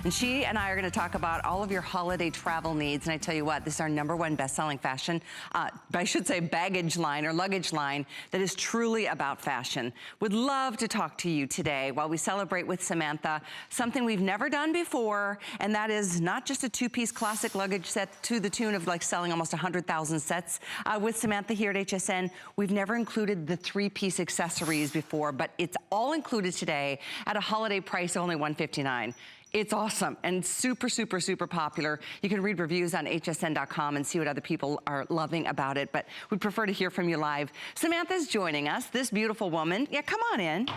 And she and I are gonna talk about all of your holiday travel needs. And I tell you what, this is our #1 best-selling fashion, I should say baggage line or luggage line that is truly about fashion. Would love to talk to you today while we celebrate with Samantha, something we've never done before, and that is not just a 2-piece classic luggage set to the tune of like selling almost 100,000 sets. With Samantha here at HSN, we've never included the 3-piece accessories before, but it's all included today at a holiday price of only $159. It's awesome and super, super, super popular. You can read reviews on hsn.com and see what other people are loving about it, but we'd prefer to hear from you live. Samantha's joining us, this beautiful woman. Yeah, come on in.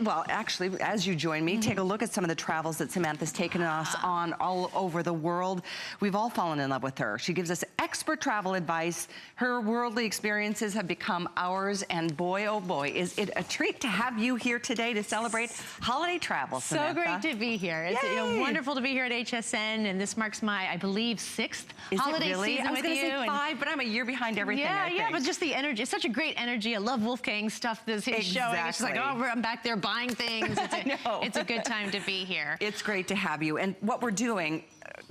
Well, actually, as you join me, take a look at some of the travels that Samantha's taken us on all over the world. We've all fallen in love with her. She gives us expert travel advice. Her worldly experiences have become ours, and boy, oh boy, is it a treat to have you here today to celebrate holiday travel, Samantha. So great to be here. It's wonderful to be here at HSN, and this marks my, I believe, 6th holiday season I was with you. Say 5, but I'm a year behind everything. Yeah, but just the energy. It's such a great energy. I love Wolfgang's stuff that's showing. It's like, oh, I'm back there buying things. It's a good time to be here. It's great to have you. And what we're doing,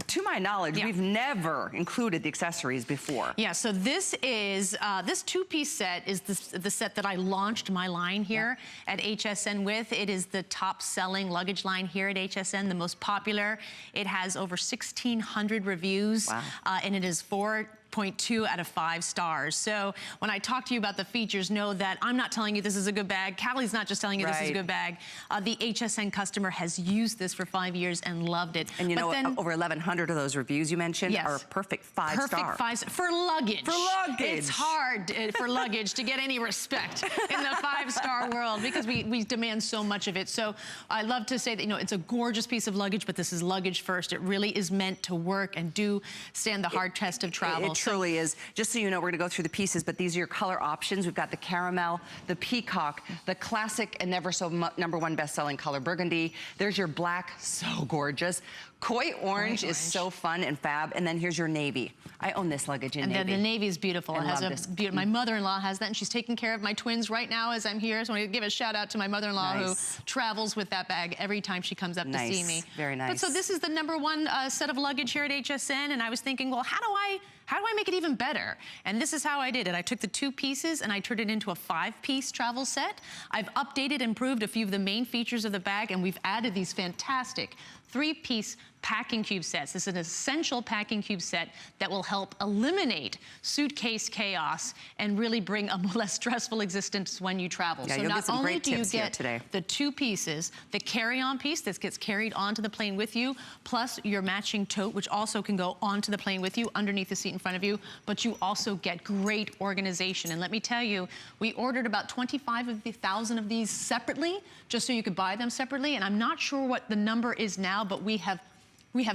to my knowledge, we've never included the accessories before. Yeah, so this is, this 2-piece set is the set that I launched my line here at HSN with. It is the top selling luggage line here at HSN, the most popular. It has over 1,600 reviews, and it is 4.2 out of 5 stars. So when I talk to you about the features, know that I'm not telling you this is a good bag. Callie's not just telling you this is a good bag. The HSN customer has used this for 5 years and loved it. And you know, over 1,100 of those reviews you mentioned are perfect 5-star. Perfect 5 for luggage. For luggage. It's hard for luggage to get any respect in the 5-star world because we demand so much of it. So I love to say that, you know, it's a gorgeous piece of luggage, but this is luggage first. It really is meant to work and do stand the hard test of travel. It truly is. Just so you know, we're gonna go through the pieces, but these are your color options. We've got the caramel, the peacock, the classic and never so #1 best-selling color burgundy. There's your black, so gorgeous. Koi orange is so fun and fab. And then here's your navy. I own this luggage in navy. And then the navy is beautiful. It has a my mother-in-law has that, and she's taking care of my twins right now as I'm here. So I want to give a shout out to my mother-in-law who travels with that bag every time she comes up to see me. Very nice. But so this is the #1 set of luggage here at HSN, and I was thinking, well, how do I make it even better? And this is how I did it. I took the 2 pieces and I turned it into a 5-piece travel set. I've updated, improved a few of the main features of the bag, and we've added these fantastic 3-piece packing cube sets. This is an essential packing cube set that will help eliminate suitcase chaos and really bring a less stressful existence when you travel. Yeah, so you'll not get some only great do you tips here get today. the 2 pieces, the carry-on piece that gets carried onto the plane with you, plus your matching tote, which also can go onto the plane with you underneath the seat in front of you, but you also get great organization. And let me tell you, we ordered about 25,000 of these separately, just so you could buy them separately. And I'm not sure what the number is now, but we have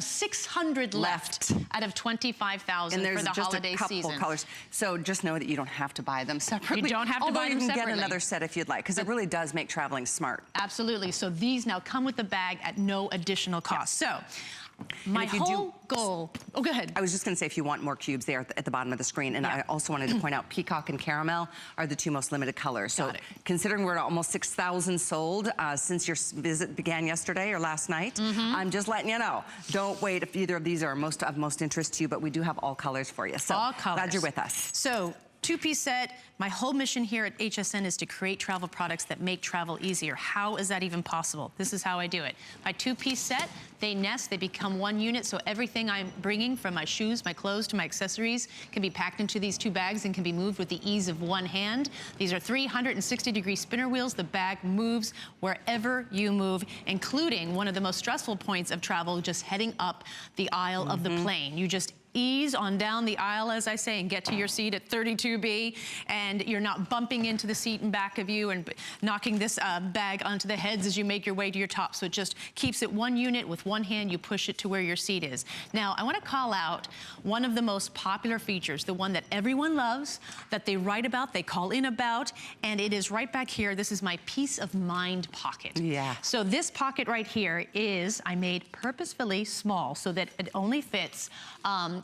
600 left out of 25,000 for the holiday season. And there's just a couple colors. So just know that you don't have to buy them separately. You don't have to buy them separately. Although you can get another set if you'd like, because it really does make traveling smart. Absolutely. So these now come with the bag at no additional cost. So my whole goal, go ahead. I was just gonna say, if you want more cubes there at the bottom of the screen, and I also wanted to point out peacock and caramel are the 2 most limited colors. So considering we're at almost 6,000 sold since your visit began yesterday or last night, I'm just letting you know, don't wait if either of these are of most interest to you, but we do have all colors for you. So all colors. Glad you're with us. So 2-piece set. My whole mission here at HSN is to create travel products that make travel easier. How is that even possible? This is how I do it. My 2-piece set, they nest, they become 1 unit, so everything I'm bringing from my shoes, my clothes, to my accessories can be packed into these 2 bags and can be moved with the ease of 1 hand. These are 360-degree spinner wheels. The bag moves wherever you move, including one of the most stressful points of travel, just heading up the aisle of the plane. You just ease on down the aisle, as I say, and get to your seat at 32B, and you're not bumping into the seat in back of you and knocking this bag onto the heads as you make your way to your top. So it just keeps it 1 unit. With 1 hand, you push it to where your seat is. Now, I want to call out one of the most popular features, the one that everyone loves, that they write about, they call in about, and it is right back here. This is my peace of mind pocket. Yeah. So this pocket right here I made purposefully small so that it only fits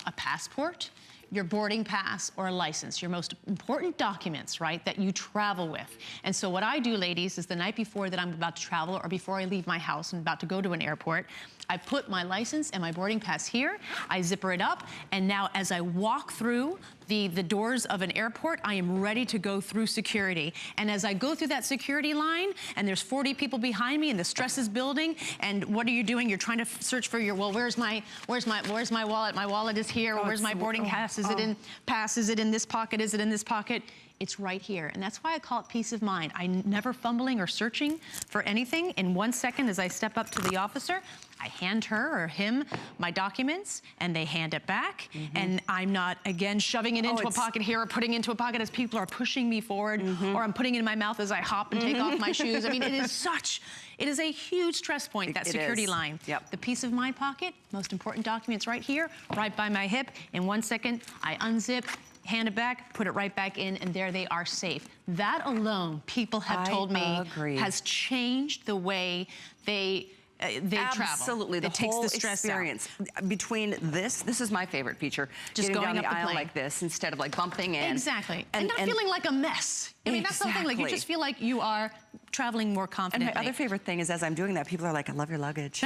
a passport, your boarding pass or a license, your most important documents, right, that you travel with. And so what I do, ladies, is the night before that I'm about to travel or before I leave my house and about to go to an airport, I put my license and my boarding pass here, I zipper it up, and now as I walk through the doors of an airport, I am ready to go through security. And as I go through that security line, and there's 40 people behind me, and the stress is building, and what are you doing? You're trying to search for your, well, where's my wallet? My wallet is here. Where's my boarding pass? Is it in pass? Is it in this pocket? Is it in this pocket? It's right here. And that's why I call it peace of mind. I'm never fumbling or searching for anything. In 1 second, as I step up to the officer, I hand her or him my documents, and they hand it back. And I'm not, again, shoving it into a pocket here or putting it into a pocket as people are pushing me forward, or I'm putting it in my mouth as I hop and take off my shoes. I mean, it is a huge stress point, that security line. Yep. The peace of mind pocket, most important documents right here, right by my hip. In 1 second, I unzip, hand it back, put it right back in, and there they are safe. That alone, people have told me, has changed the way they travel. Absolutely, the whole experience. Between this is my favorite feature. Just getting going down up the the aisle plane like this instead of like bumping in. Exactly, and not feeling like a mess. I mean, that's something like you just feel like you are traveling more confidently. And my other favorite thing is as I'm doing that, people are like, I love your luggage.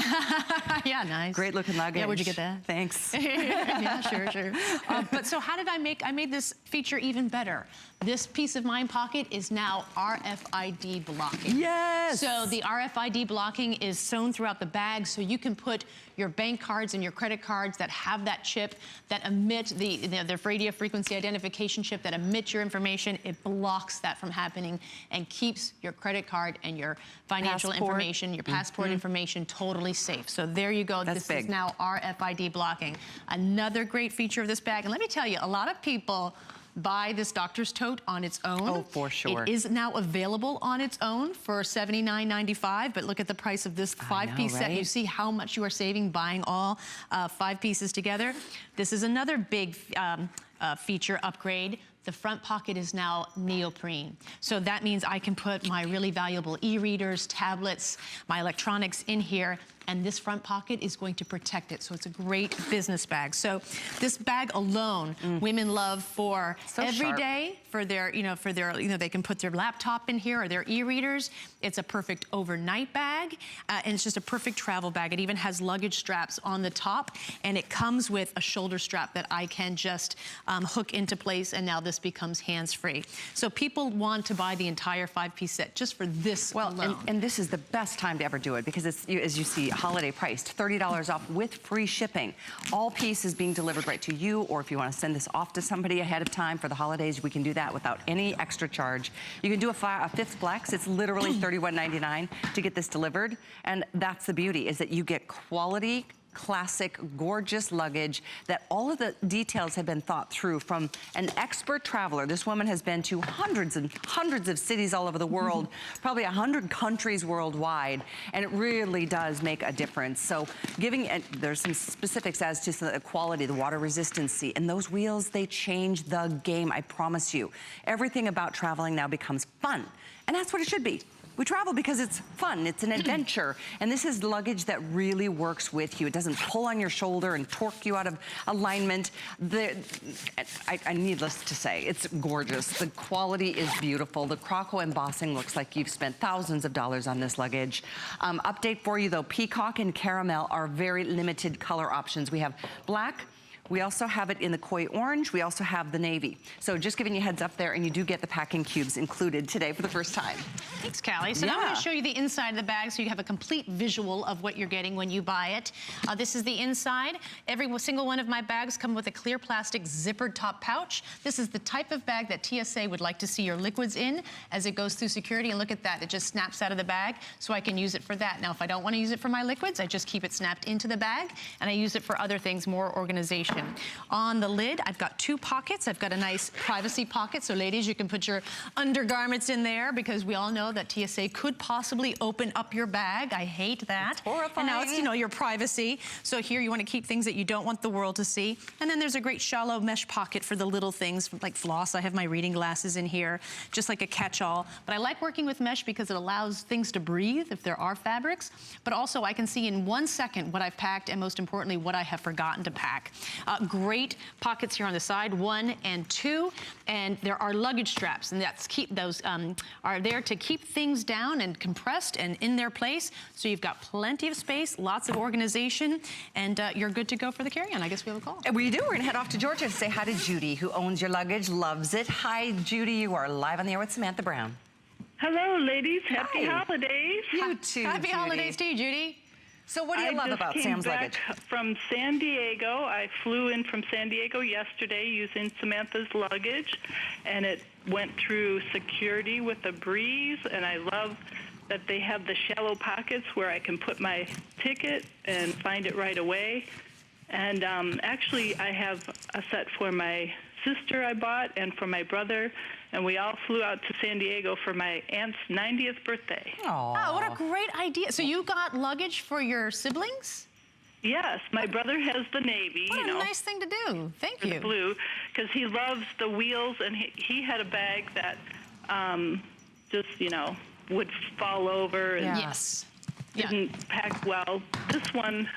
Yeah, nice. Great looking luggage. Yeah, where'd you get that? Thanks. Yeah, sure. But so how did I made this feature even better. This peace of mind pocket is now RFID blocking. Yes! So the RFID blocking is sewn throughout the bag, so you can put your bank cards and your credit cards that have that chip, that emit the radio frequency identification chip that emits your information. It blocks that from happening and keeps your credit card and your financial information, your passport information totally safe. So there you go. That's this is now RFID blocking. Another great feature of this bag. And let me tell you, a lot of people buy this doctor's tote on its own. Oh, for sure. It is now available on its own for $79.95, but look at the price of this 5-piece set. You see how much you are saving buying all 5 pieces together. This is another big feature upgrade. The front pocket is now neoprene. So that means I can put my really valuable e-readers, tablets, my electronics in here, and this front pocket is going to protect it. So it's a great business bag. So this bag alone, women love for every day, for their, they can put their laptop in here or their e-readers. It's a perfect overnight bag, and it's just a perfect travel bag. It even has luggage straps on the top, and it comes with a shoulder strap that I can just hook into place, and now this becomes hands-free. So people want to buy the entire 5-piece set just for this alone. And this is the best time to ever do it because it's, as you see, holiday priced, $30 off with free shipping. All pieces being delivered right to you, or if you want to send this off to somebody ahead of time for the holidays, we can do that without any extra charge. You can do a 5th flex. It's literally $31.99 to get this delivered. And that's the beauty, is that you get quality, classic, gorgeous luggage that all of the details have been thought through from an expert traveler. This woman has been to hundreds and hundreds of cities all over the world, probably 100 countries worldwide, and it really does make a difference. So there's some specifics as to the quality, the water resistancy, and those wheels, they change the game, I promise you. Everything about traveling now becomes fun, and that's what it should be. We travel because it's fun, it's an adventure, and this is luggage that really works with you. It doesn't pull on your shoulder and torque you out of alignment. Needless to say, it's gorgeous. The quality is beautiful. The croco embossing looks like you've spent thousands of dollars on this luggage. Update for you though, peacock and caramel are very limited color options. We have black, we also have it in the koi orange. We also have the navy. So just giving you a heads up there, and you do get the packing cubes included today for the first time. Thanks, Callie. So now I'm going to show you the inside of the bag so you have a complete visual of what you're getting when you buy it. This is the inside. Every single one of my bags come with a clear plastic zippered top pouch. This is the type of bag that TSA would like to see your liquids in as it goes through security. And look at that. It just snaps out of the bag, so I can use it for that. Now, if I don't want to use it for my liquids, I just keep it snapped into the bag, and I use it for other things, more organization. On the lid, I've got 2 pockets. I've got a nice privacy pocket, so ladies, you can put your undergarments in there because we all know that TSA could possibly open up your bag. I hate that. It's horrifying. And now it's, your privacy. So here you want to keep things that you don't want the world to see. And then there's a great shallow mesh pocket for the little things like floss. I have my reading glasses in here, just like a catch-all. But I like working with mesh because it allows things to breathe if there are fabrics. But also I can see in 1 second what I've packed and most importantly what I have forgotten to pack. Great pockets here on the side, 1 and 2. And there are luggage straps, and those are there to keep things down and compressed and in their place. So you've got plenty of space, lots of organization, and you're good to go for the carry-on. I guess we have a call. We do. We're gonna head off to Georgia to say hi to Judy, who owns your luggage, loves it. Hi, Judy. You are live on the air with Samantha Brown. Hello, ladies. Happy holidays. You too, Happy Judy. holidays to you, Judy. So what do you love about Sam's Luggage? I just came back from San Diego. I flew in from San Diego yesterday using Samantha's luggage, and it went through security with a breeze, and I love that they have the shallow pockets where I can put my ticket and find it right away. And actually, I have a set for my sister I bought and for my brother, and we all flew out to San Diego for my aunt's 90th birthday. Aww. Oh, what a great idea. So you got luggage for your siblings? Yes, my brother has the navy, What a nice thing to do. Thank you. the blue, because he loves the wheels, and he had a bag that just, would fall over and Yes. didn't pack well. This one,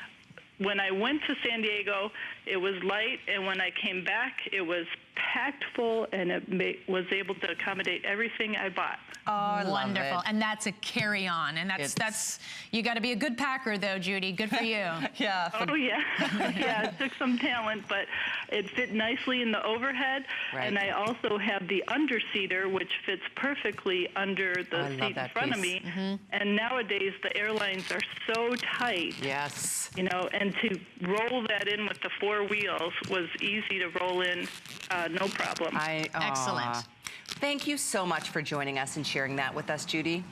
when I went to San Diego, it was light, and when I came back, it was packed full, and it was able to accommodate everything I bought. Oh, I love Wonderful. it. And that's a carry-on. And that's you got to be a good packer, though, Judy. Good for you. Yeah. Oh, yeah. Yeah, it took some talent, but it fit nicely in the overhead. Right. And I also have the underseater, which fits perfectly under the seat in front of me. And nowadays, the airlines are so tight. Yes. And to roll that in with the 4 wheels was easy to roll in, no problem. Excellent. Thank you so much for joining us and sharing that with us, Judy.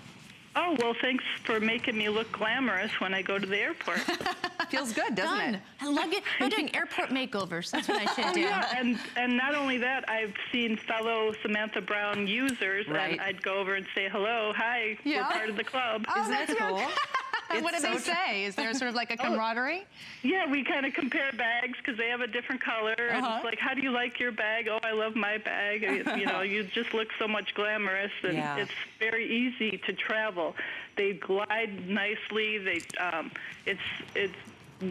Oh, well, thanks for making me look glamorous when I go to the airport. Feels good, doesn't Done. it? I love it. I'm doing airport makeovers. That's what I should do. Yeah, and not only that, I've seen fellow Samantha Brown users, Right. and I'd go over and say, hello, hi, Yeah. we're part of the club. Oh, Isn't it that's cool? And what do they say? Is there sort of like a camaraderie? Yeah, we kind of compare bags because they have a different color. And it's like, how do you like your bag? Oh, I love my bag. You just look so much glamorous, and Yeah. it's very easy to travel. They glide nicely. It's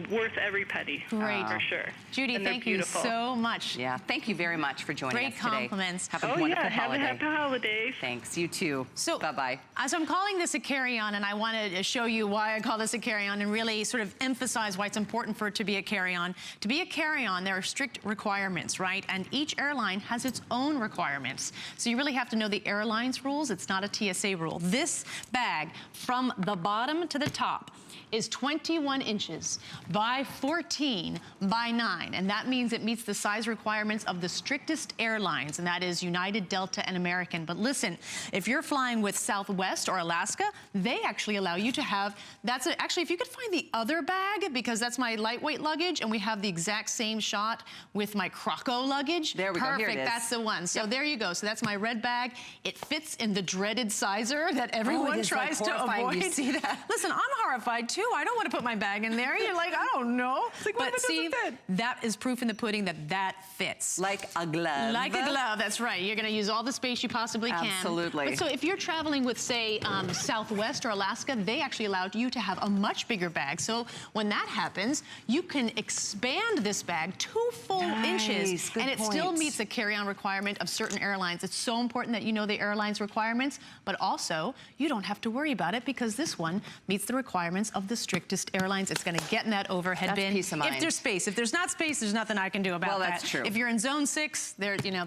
worth every penny. Great. For sure. Judy, And they're thank you beautiful. so much. Yeah, thank you very much for joining Great us today. compliments. Have a Oh, wonderful yeah, have holiday. a happy holidays. Thanks, you too. So, bye-bye. So I'm calling this a carry-on, and I want to show you why I call this a carry-on and really sort of emphasize why it's important for it to be a carry-on. To be a carry-on, there are strict requirements, right? And each airline has its own requirements. So you really have to know the airline's rules. It's not a TSA rule. This bag, from the bottom to the top, is 21 inches by 14 by 9, and that means it meets the size requirements of the strictest airlines, and that is United, Delta, and American. But listen, if you're flying with Southwest or Alaska, they actually allow you to have, actually, if you could find the other bag, because that's my lightweight luggage, and we have the exact same shot with my Croco luggage. There we go, here it Perfect, is. that's the one. So there you go. So that's my red bag. It fits in the dreaded sizer that everyone it is, like, tries to horrifying. avoid. You see that? Listen, I'm horrified too. I don't want to put my bag in there. You're like, I don't know. like, what if but it see, doesn't fit? that is proof in the pudding that fits. Like a glove. Like a glove, that's right. You're going to use all the space you possibly can. Absolutely. But so if you're traveling with, say, Southwest or Alaska, they actually allowed you to have a much bigger bag. So when that happens, you can expand this bag 2 full inches, Good and it still point. meets the carry-on requirement of certain airlines. It's so important that you know the airline's requirements, but also you don't have to worry about it because this one meets the requirements of the strictest airlines. It's going to get in that overhead That's bin. peace of mind. If there's space. If there's not space, there's nothing I can do about that. Well, that's true. If you're in zone 6, there's Yeah,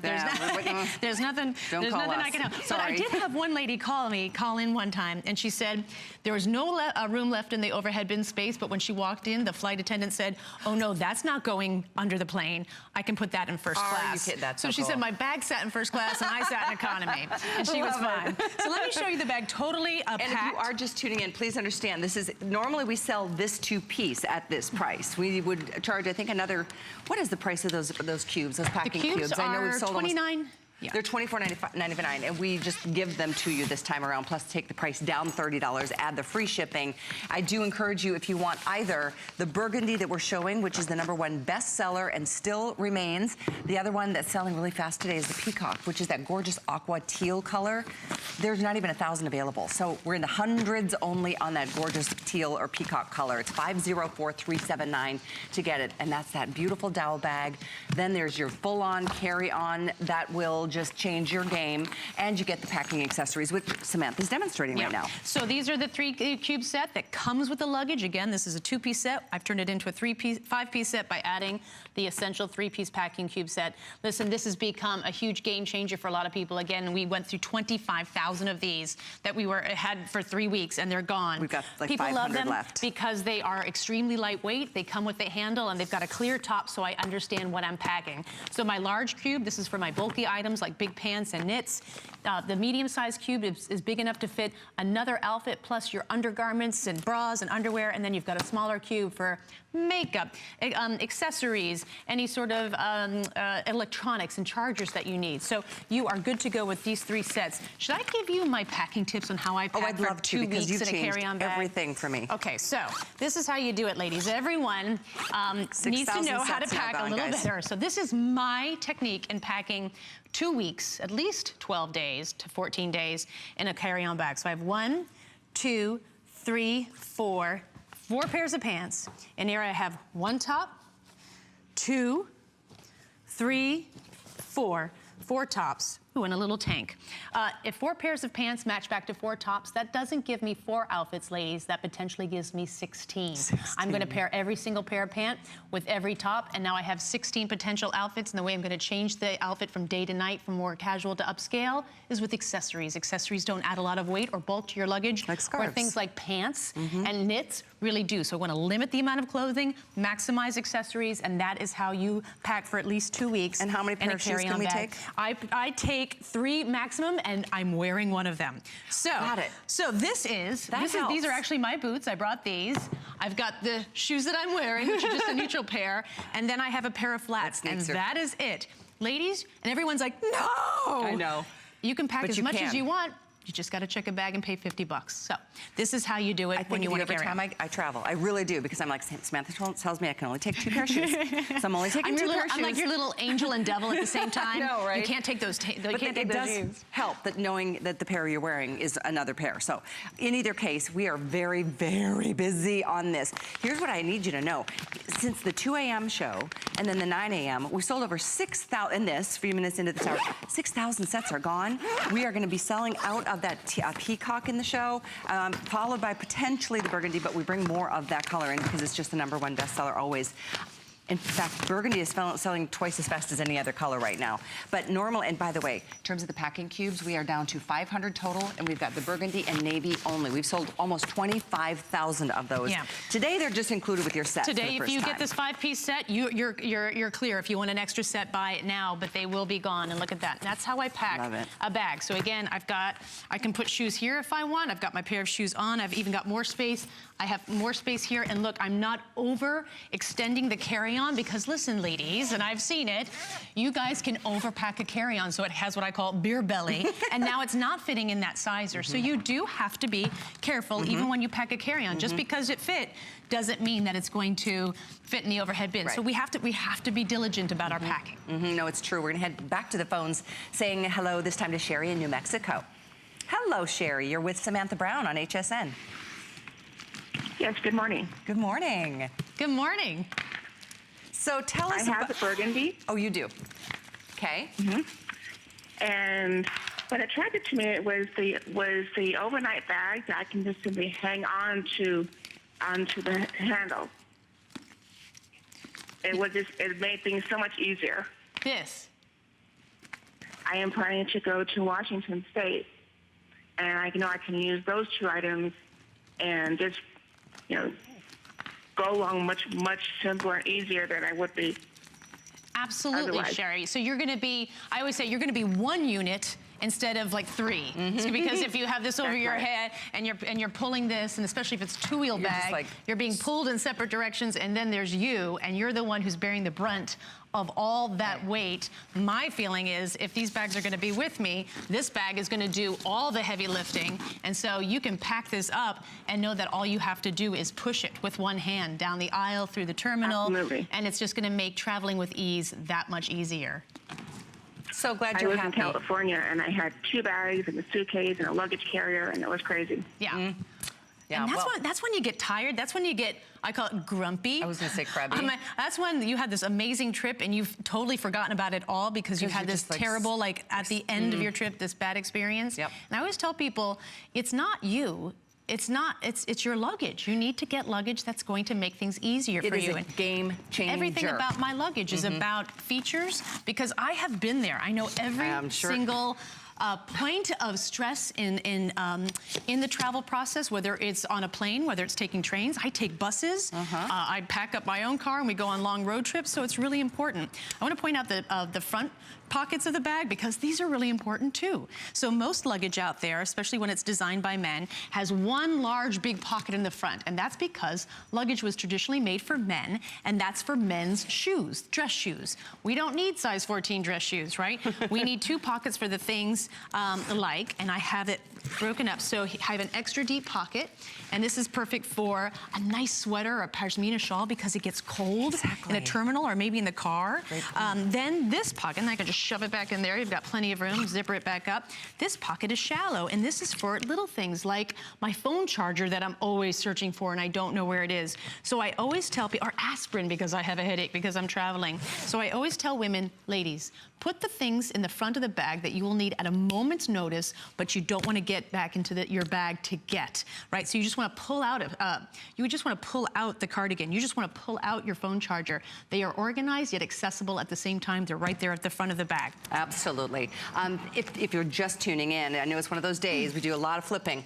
there's nothing Don't call I us. can help. But Sorry. I did have one lady call in one time, and she said there was no room left in the overhead bin space, but when she walked in, the flight attendant said, oh no, that's not going under the plane. I can put that in first Are you class. kidding? That's so so she cool. said my bag sat in first class and I sat in economy, and she was Love fine. So let me show you the bag totally And if you are just tuning in, please understand, this is, normally we sell this 2-piece at this price. We would charge, I think, another, what is the price of those cubes, those packing The cubes I know we've are sold almost Yeah. They're $24.99, and we just give them to you this time around, plus take the price down $30, add the free shipping. I do encourage you, if you want either the burgundy that we're showing, which is the #1 bestseller and still remains. The other one that's selling really fast today is the peacock, which is that gorgeous aqua teal color. There's not even 1,000 available. So we're in the hundreds only on that gorgeous teal or peacock color. It's $504,379 to get it, and that's that beautiful dowel bag. Then there's your full-on carry-on that will just change your game, and you get the packing accessories, which Samantha's demonstrating right now. So these are the 3-cube set that comes with the luggage. Again, this is a 2-piece set. I've turned it into a 5-piece set by adding the essential 3-piece packing cube set. Listen, this has become a huge game changer for a lot of people. Again, we went through 25,000 of these that we had for 3 weeks, and they're gone. We've got like people 500 love them left because they are extremely lightweight. They come with a handle, and they've got a clear top, so I understand what I'm packing. So my large cube, this is for my bulky items like big pants and knits. The medium-sized cube is big enough to fit another outfit plus your undergarments and bras and underwear, and then you've got a smaller cube for makeup, accessories, any sort of electronics and chargers that you need. So you are good to go with these 3 sets. Should I give you my packing tips on how I pack I'd for love 2 to, because weeks you've in a carry-on bag? everything for me. Okay, so this is how you do it, ladies. Everyone needs to know how to pack a little better. So this is my technique in packing 2 weeks, at least 12 days to 14 days in a carry-on bag. So I have 1, 2, 3, 4 pairs of pants. And here I have 1 top, 2, 3, 4 tops. Ooh, and a little tank. If 4 pairs of pants match back to 4 tops, that doesn't give me 4 outfits, ladies. That potentially gives me 16. I'm gonna pair every single pair of pants with every top, and now I have 16 potential outfits, and the way I'm gonna change the outfit from day to night, from more casual to upscale, is with accessories. Accessories don't add a lot of weight or bulk to your luggage, like scarves. or things like pants and knits really do. So I wanna limit the amount of clothing, maximize accessories, and that is how you pack for at least 2 weeks. And how many pair of shoes can we take? I take 3 maximum, and I'm wearing one of them. So, got it. So these are actually my boots. I brought these. I've got the shoes that I'm wearing, which are just a neutral pair, and then I have a pair of flats, and that is it. Ladies, and everyone's like, no! I know. You can pack as much as you want. You just got to check a bag and pay $50. So this is how you do it when you want to carry. Every time I travel, I really do, because I'm like, Samantha tells me I can only take 2 pair of shoes. So I'm only taking 2 pair of shoes. I'm like your little angel and devil at the same time. I know, right? You can't take those. It does help that knowing that the pair you're wearing is another pair. So in either case, we are very, very busy on this. Here's what I need you to know. Since the 2 a.m. show and then the 9 a.m., we sold over 6,000, in this, a few minutes into the tower, 6,000 sets are gone. We are going to be selling out of that peacock in the show, followed by potentially the burgundy, but we bring more of that color in because it's just the #1 bestseller always. In fact, burgundy is selling twice as fast as any other color right now. But normal, and by the way, in terms of the packing cubes, we are down to 500 total, and we've got the burgundy and navy only. We've sold almost 25,000 of those. Yeah. Today, they're just included with your set. Today, if you get this 5-piece set, you're clear. If you want an extra set, buy it now, but they will be gone. And look at that. That's how I pack a bag. So again, I can put shoes here if I want. I've got my pair of shoes on. I've even got more space. I have more space here, and look, I'm not overextending the carry-on, because listen, ladies, and I've seen it, you guys can overpack a carry-on so it has what I call beer belly, and now it's not fitting in that sizer. So you do have to be careful even when you pack a carry-on. Just because it fit doesn't mean that it's going to fit in the overhead bin. So we have to be diligent about our packing. No, it's true. We're gonna head back to the phones, saying hello this time to Sherry in New Mexico. Hello, Sherry. You're with Samantha Brown on HSN. Yes, good morning. Good morning. Good morning. So tell us I have the burgundy. Oh, you do? Okay. And what attracted to me was the overnight bag that I can just simply hang onto the handle. It made things so much easier. This. I am planning to go to Washington State, and I know I can use those 2 items and just, go along much simpler and easier than I would be. Absolutely, otherwise. Sherry. So you're going to be, I always say, you're going to be 1 unit instead of like 3. Because if you have this over your head and you're pulling this, and especially if it's a 2-wheel bag, like, you're being pulled in separate directions, and then there's you, and you're the one who's bearing the brunt of all that weight. My feeling is if these bags are gonna be with me, this bag is gonna do all the heavy lifting. And so you can pack this up and know that all you have to do is push it with one hand down the aisle through the terminal. Absolutely. And it's just gonna make traveling with ease that much easier. So glad I you're was happy. in California, and I had 2 bags and a suitcase and a luggage carrier, and it was crazy. Yeah. Yeah, And well, that's when you get tired. That's when you get, I call it grumpy. I was gonna say crabby. That's when you had this amazing trip and you've totally forgotten about it all because you had you're this just, like, terrible, like at the end of your trip, this bad experience. Yep. And I always tell people, it's not you. It's your luggage. You need to get luggage that's going to make things easier for you. It is a game changer. Everything about my luggage is about features because I have been there. I know every single point of stress in the travel process, whether it's on a plane, whether it's taking trains. I take buses. I pack up my own car and we go on long road trips, so it's really important. I want to point out the front pockets of the bag because these are really important too. So most luggage out there, especially when it's designed by men, has one large big pocket in the front, and that's because luggage was traditionally made for men, and that's for men's shoes, dress shoes. We don't need size 14 dress shoes, right? We need 2 pockets for the things and I have it broken up. So I have an extra deep pocket, and this is perfect for a nice sweater or a pashmina shawl because it gets cold in a terminal or maybe in the car. Then this pocket, and I can just shove it back in there. You've got plenty of room, zipper it back up. This pocket is shallow, and this is for little things like my phone charger that I'm always searching for and I don't know where it is. So I always tell people, or aspirin because I have a headache because I'm traveling. So I always tell women, ladies, put the things in the front of the bag that you will need at a moment's notice, but you don't want to get back into your bag to get, right? So you just want to pull out the cardigan. You just want to pull out your phone charger. They are organized yet accessible at the same time. They're right there at the front of the bag. Absolutely. If you're just tuning in, I know it's one of those days, we do a lot of flipping.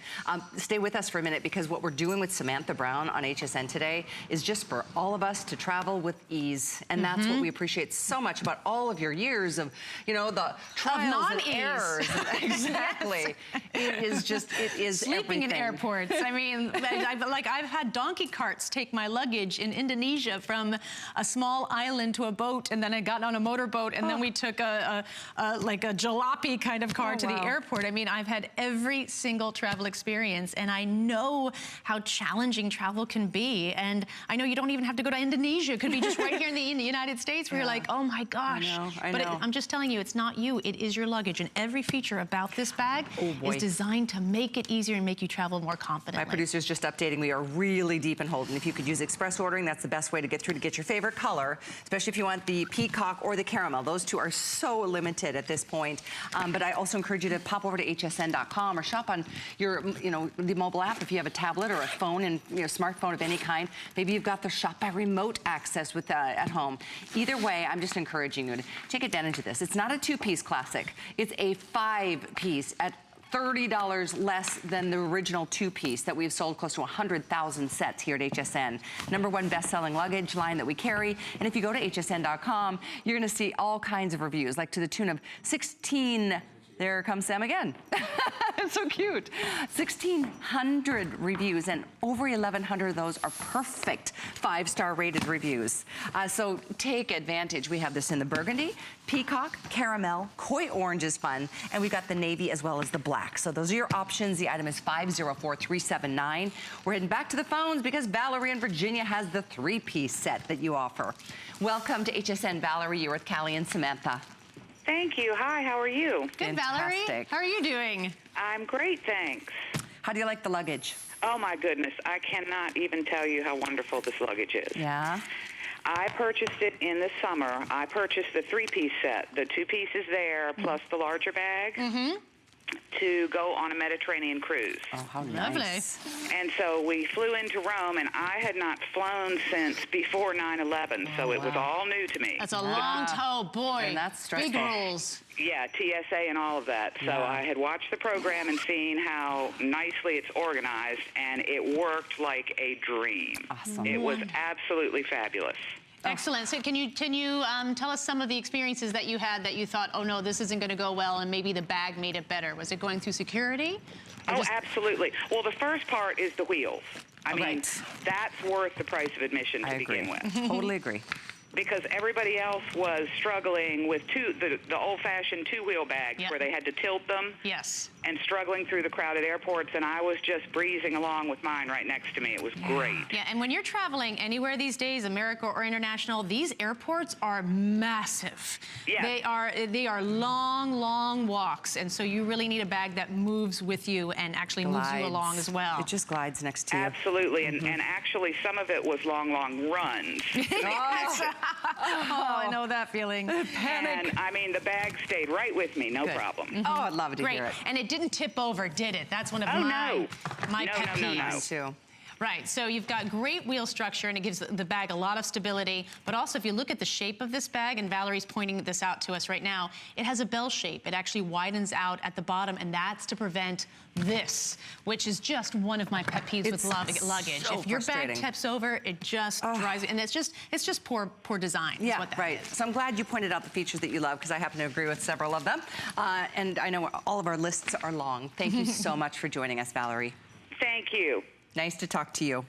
Stay with us for a minute because what we're doing with Samantha Brown on HSN today is just for all of us to travel with ease. And that's what we appreciate so much about all of your years of, the trials and errors. Exactly. It is Sleeping everything. in airports. I mean, I've had donkey carts take my luggage in Indonesia from a small island to a boat, and then I got on a motorboat, and then we took like a jalopy kind of car to the airport. I mean, I've had every single travel experience, and I know how challenging travel can be. And I know you don't even have to go to Indonesia. It could be just right here in the United States where you're like, oh my gosh. I know. I'm just telling you, it's not you, it is your luggage. And every feature about this bag is designed to make it easier and make you travel more confidently. My producer's just updating. We are really deep in Holden. If you could use express ordering, that's the best way to get through to get your favorite color, especially if you want the peacock or the caramel. Those 2 are so limited at this point. But I also encourage you to pop over to hsn.com or shop on your, the mobile app if you have a tablet or a phone and smartphone of any kind. Maybe you've got the shop by remote access with at home. Either way, I'm just encouraging you to take advantage of this. It's not a 2-piece classic. It's a 5-piece at $30 less than the original 2-piece that we've sold close to 100,000 sets here at HSN. #1 best-selling luggage line that we carry. And if you go to hsn.com, you're going to see all kinds of reviews, like to the tune of 16. There comes Sam again. It's so cute. 1,600 reviews, and over 1,100 of those are perfect 5-star rated reviews. So take advantage. We have this in the burgundy, peacock, caramel, koi orange is fun, and we've got the navy as well as the black. So those are your options. The item is 504379. We're heading back to the phones because Valerie in Virginia has the 3-piece set that you offer. Welcome to HSN, Valerie. You're with Callie and Samantha. Thank you. Hi, how are you? Good, Fantastic. Valerie. How are you doing? I'm great, thanks. How do you like the luggage? Oh, my goodness. I cannot even tell you how wonderful this luggage is. Yeah. I purchased it in the summer. I purchased the 3-piece set, the 2 pieces there, plus the larger bag. To go on a Mediterranean cruise. Oh, how Lovely. nice. And so we flew into Rome, and I had not flown since before 9/11, so it was all new to me. That's a long tow, boy. And that's stressful. Big rules. Yeah, TSA and all of that. So I had watched the program and seen how nicely it's organized, and it worked like a dream. Awesome. It was absolutely fabulous. Excellent. So can you tell us some of the experiences that you had that you thought, oh no, this isn't going to go well, and maybe the bag made it better? Was it going through security? Oh, absolutely. Well, the first part is the wheels. I mean, Right. that's worth the price of admission to begin with. Totally agree. Because everybody else was struggling with the old-fashioned two-wheel bags Yep. where they had to tilt them. Yes. And struggling through the crowded airports, and I was just breezing along with mine right next to me. It was great. Yeah, and when you're traveling anywhere these days, America or international, these airports are massive. Yeah. They are long walks, and so you really need a bag that moves with you and actually moves you along as well. It just glides next to you. Absolutely, and actually some of it was long runs. Oh, I know that feeling. Panic. And I mean, the bag stayed right with me, no Good. problem. Oh, I'd love to Great. hear it. And it didn't tip over, did it? That's one of Oh, my no. pet No, peeves. no. Me too. Right, so you've got great wheel structure and it gives the bag a lot of stability, but also if you look at the shape of this bag, and Valerie's pointing this out to us right now, it has a bell shape. It actually widens out at the bottom, and that's to prevent this, which is just one of my pet peeves with luggage. so If your bag frustrating. tips over, it just drives you, and it's just poor design. Is Yeah, what that right. is. So I'm glad you pointed out the features that you love, because I happen to agree with several of them. And I know all of our lists are long. Thank you so much for joining us, Valerie. Thank you. Nice to talk to you.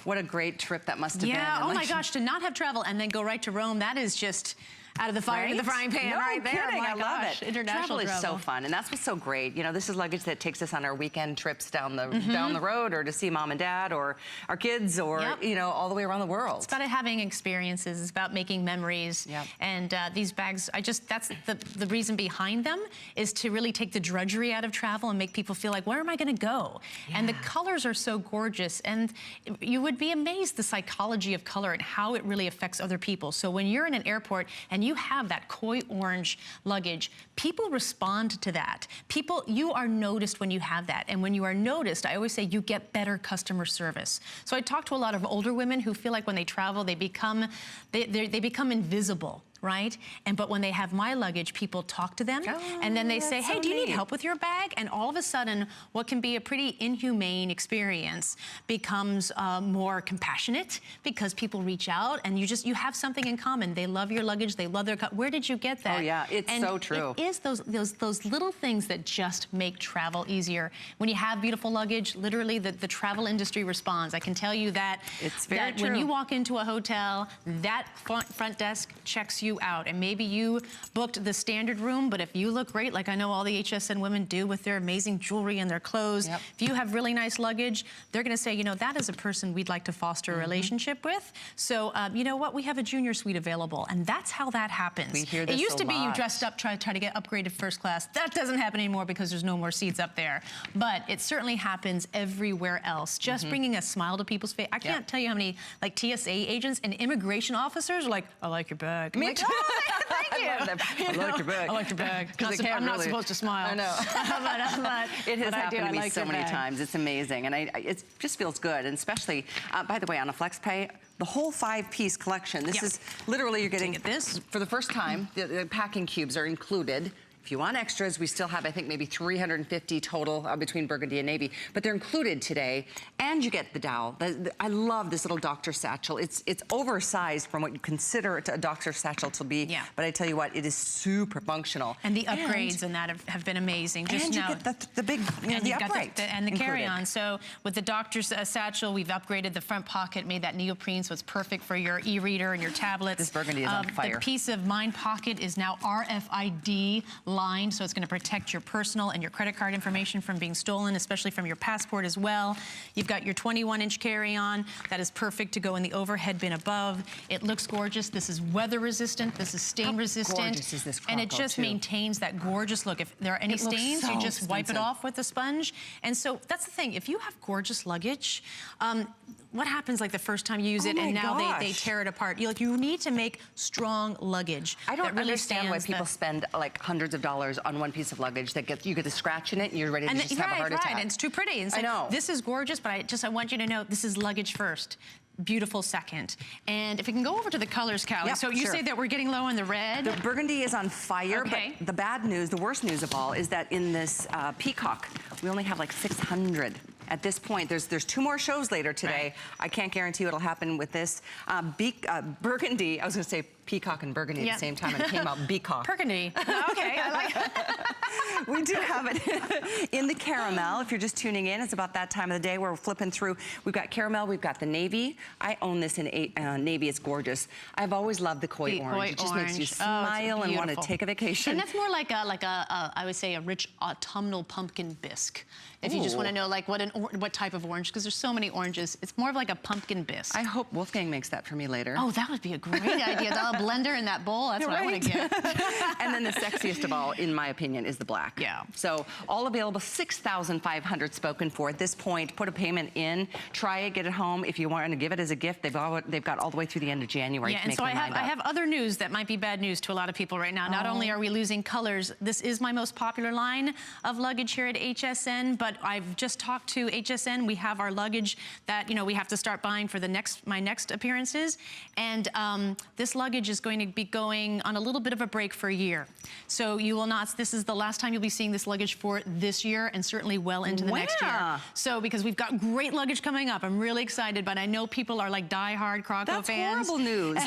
What a great trip that must have been. Yeah, And oh like my gosh, to not have travel and then go right to Rome, that is just out of the fire to the frying pan no right there. Kidding. My I love gosh, it. International Travel is so fun, and that's what's so great. You know, this is luggage that takes us on our weekend trips down the road, or to see mom and dad, or our kids, or you know, all the way around the world. It's about having experiences. It's about making memories. Yep. And these bags, that's the reason behind them, is to really take the drudgery out of travel and make people feel like, where am I going to go? Yeah. And the colors are so gorgeous, and you would be amazed the psychology of color and how it really affects other people. So when you're in an airport and you have that koi orange luggage, people respond to that. You are noticed when you have that. And when you are noticed, I always say you get better customer service. So I talk to a lot of older women who feel like when they travel, they become invisible. Right? But when they have my luggage, people talk to them, and then they say, hey, so do you need neat. help with your bag? And all of a sudden, what can be a pretty inhumane experience becomes more compassionate, because people reach out and you have something in common. They love your luggage, they love where did you get that? Oh yeah, it's so true. It is those little things that just make travel easier. When you have beautiful luggage, literally the travel industry responds. I can tell you that. It's very true. When you walk into a hotel, that front desk checks you out, and maybe you booked the standard room, but if you look great, like I know all the HSN women do with their amazing jewelry and their clothes, if you have really nice luggage, they're going to say, you know, that is a person we'd like to foster a relationship with. So you know what, we have a junior suite available, and that's how that happens. We hear this It used to be you lot. dressed up, try to get upgraded first class. That doesn't happen anymore because there's no more seats up there, but it certainly happens everywhere else. Just bringing a smile to people's face. I can't tell you how many like TSA agents and immigration officers are like, I like your bag. Me too. Thank you. I like your bag. I like your bag. I'm not supposed to smile. I know. but it has happened to me like so many times. It's amazing, and it just feels good. And especially, by the way, on a FlexPay, the whole 5-piece collection. This is literally, you're getting this for the first time. The packing cubes are included. If you want extras, we still have, I think, maybe 350 total between burgundy and navy, but they're included today. And you get the dowel. I love this little doctor satchel. It's oversized from what you consider a doctor satchel to be, but I tell you what, it is super functional. And the upgrades in that have been amazing. Just you get the big, the upright. And the carry-on. So with the doctor's satchel, we've upgraded the front pocket, made that neoprene, so it's perfect for your e-reader and your tablets. This burgundy is on fire. The peace of mind pocket is now RFID lined, so it's going to protect your personal and your credit card information from being stolen, especially from your passport as well. You've got your 21-inch carry-on that is perfect to go in the overhead bin above. It looks gorgeous. This is weather resistant. This is stain resistant. Gorgeous is this and it Croco, just too. maintains that gorgeous look. If there are any stains, you just wipe it off with a sponge. And so that's the thing. If you have gorgeous luggage, what happens like the first time you use it and now they tear it apart? You need to make strong luggage. I don't really understand why people spend like hundreds of dollars on one piece of luggage that you get a scratch in it and you're ready to just have a heart attack. And it's too pretty. And so I know. This is gorgeous, but I want you to know this is luggage first. Beautiful second. And if we can go over to the colors, Callie. So you say that we're getting low on the red. The burgundy is on fire, but the bad news, the worst news of all, is that in this peacock, we only have like 600. At this point, there's 2 more shows later today. Right. I can't guarantee what'll happen with this. Burgundy, I was gonna say peacock and burgundy at the same time, and it came out beacock. Burgundy. Okay, I like it. We do have it in the caramel. If you're just tuning in, it's about that time of the day where we're flipping through. We've got caramel, we've got the navy. I own this in navy, it's gorgeous. I've always loved the koi orange. It just makes you smile and want to take a vacation. And that's more like I would say a rich autumnal pumpkin bisque. If you just want to know like what type of orange, because there's so many oranges. It's more of like a pumpkin bisque. I hope Wolfgang makes that for me later. Oh, that would be a great idea. The blender in that bowl, that's what I want to get. And then the sexiest of all, in my opinion, is the black. Yeah. So all available, 6,500 spoken for at this point. Put a payment in, try it, get it home. If you want to give it as a gift, they've got all the way through the end of January to and make so their mind up. I have other news that might be bad news to a lot of people right now. Not only are we losing colors, this is my most popular line of luggage here at HSN, but I've just talked to HSN. We have our luggage that, we have to start buying for my next appearances. And this luggage is going to be going on a little bit of a break for a year. So you will not, this is the last time you'll be seeing this luggage for this year and certainly well into the next year. So because we've got great luggage coming up, I'm really excited, but I know people are like diehard Croco fans. That's horrible news.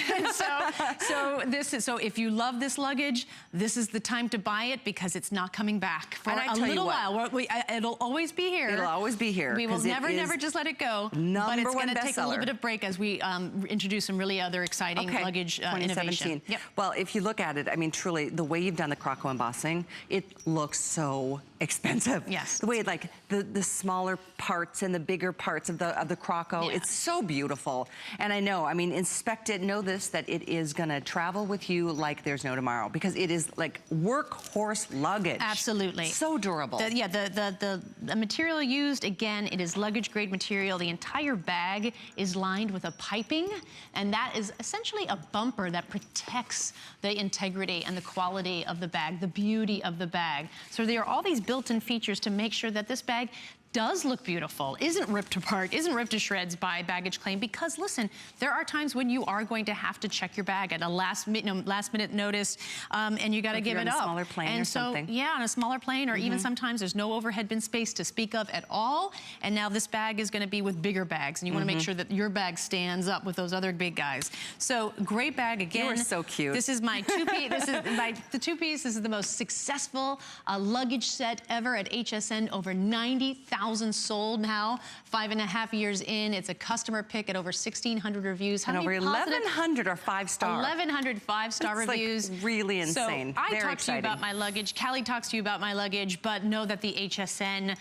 so if you love this luggage, this is the time to buy it because it's not coming back for a little while. It'll always be here. It'll always be here. We will never just let it go. But it's going to take a little bit of break as we introduce some really other exciting luggage innovation. Yep. Well, if you look at it, I mean, truly, the way you've done the Croco embossing, it looks so expensive. Yes. The way, like, the smaller parts and the bigger parts of the Croco, it's so beautiful. And I know, I mean, inspect it, know this, that it is gonna travel with you like there's no tomorrow, because it is like workhorse luggage. Absolutely. So durable. The material used, again, it is luggage grade material. The entire bag is lined with a piping, and that is essentially a bumper that protects the integrity and the quality of the bag, the beauty of the bag. So there are all these built-in features to make sure that this bag does look beautiful, isn't ripped apart, isn't ripped to shreds by baggage claim, because listen, there are times when you are going to have to check your bag at a last minute notice, and you got to give it up. On a smaller plane or something. Yeah, on a smaller plane, or even sometimes there's no overhead bin space to speak of at all, and now this bag is going to be with bigger bags, and you want to make sure that your bag stands up with those other big guys. So great bag again. You are so cute. This is my two-piece. The two-piece. This is the most successful luggage set ever at HSN. Over 90,000 sold now, 5.5 years in. It's a customer pick at over 1,600 reviews. And over 1,100 are 5-star. 1,100 5-star reviews. Like really insane. So I Very talk exciting. to you about my luggage. Callie talks to you about my luggage, but know that the HSN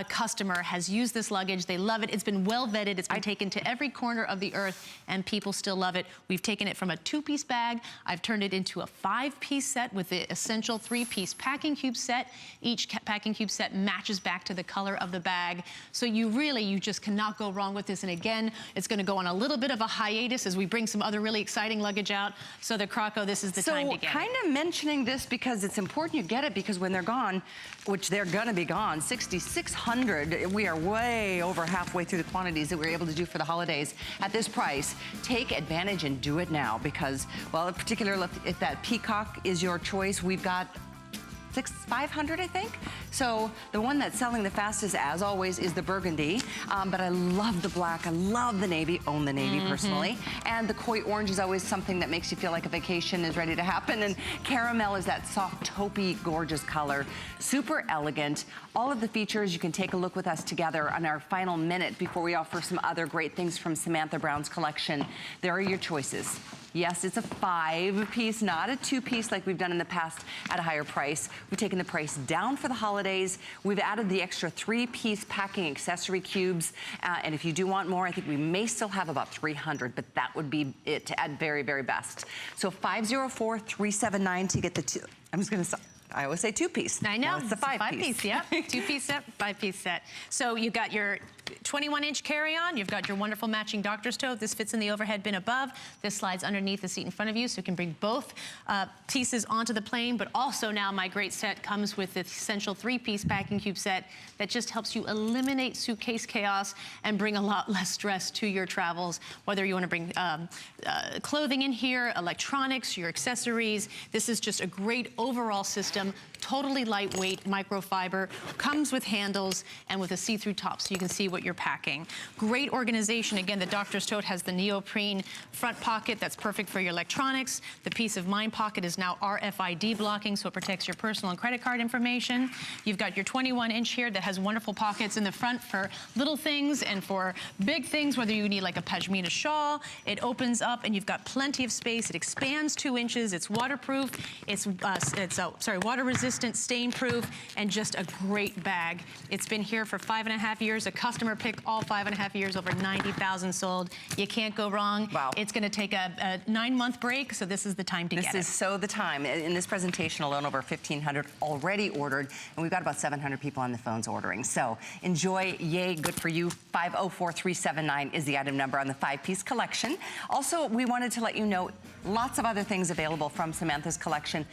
customer has used this luggage. They love it. It's been well vetted. It's been taken to every corner of the earth, and people still love it. We've taken it from a 2-piece bag. I've turned it into a 5-piece set with the essential 3-piece packing cube set. Each packing cube set matches back to the color of the bag. So you just cannot go wrong with this. And again, it's going to go on a little bit of a hiatus as we bring some other really exciting luggage out. So the Croco, this is the time to get it. So kind of mentioning this because it's important you get it, because when they're gone, which they're going to be gone, 6,600, we are way over halfway through the quantities that we were able to do for the holidays at this price. Take advantage and do it now, because, well, in particular, if that peacock is your choice, we've got 500, I think. So the one that's selling the fastest, as always, is the burgundy. But I love the black. I love the navy. Own the navy personally. And the koi orange is always something that makes you feel like a vacation is ready to happen. And caramel is that soft, taupey, gorgeous color. Super elegant. All of the features, you can take a look with us together on our final minute before we offer some other great things from Samantha Brown's collection. There are your choices. Yes, it's a 5-piece, not a 2-piece like we've done in the past at a higher price. We've taken the price down for the holidays. We've added the extra 3-piece packing accessory cubes. And if you do want more, I think we may still have about 300, but that would be it at very, very best. So 504-379 to get the two. I'm just going to... I always say 2-piece. I know. Now it's a 5-piece. Yeah. 2-piece set, 5-piece set. So you got your 21-inch carry-on. You've got your wonderful matching doctor's tote. This fits in the overhead bin above. This slides underneath the seat in front of you, so you can bring both pieces onto the plane. But also now my great set comes with the essential 3-piece packing cube set that just helps you eliminate suitcase chaos and bring a lot less stress to your travels. Whether you want to bring clothing in here, electronics, your accessories. This is just a great overall system. totally lightweight microfiber, comes with handles and with a see-through top so you can see what you're packing. Great organization. Again, the Doctor's Tote has the neoprene front pocket that's perfect for your electronics. The Peace of Mind pocket is now RFID blocking, so it protects your personal and credit card information. You've got your 21-inch here that has wonderful pockets in the front for little things and for big things, whether you need like a pashmina shawl. It opens up and you've got plenty of space. It expands 2 inches. It's waterproof. It's water resistant, stain proof, and just a great bag. It's been here for 5.5 years. A customer pick, all 5.5 years, over 90,000 sold. You can't go wrong. Wow. It's going to take a 9-month break, so this is the time to get it. This is so the time. In this presentation alone, over 1,500 already ordered, and we've got about 700 people on the phones ordering. So enjoy, yay, good for you. 504379 is the item number on the 5-piece collection. Also, we wanted to let you know lots of other things available from Samantha's collection.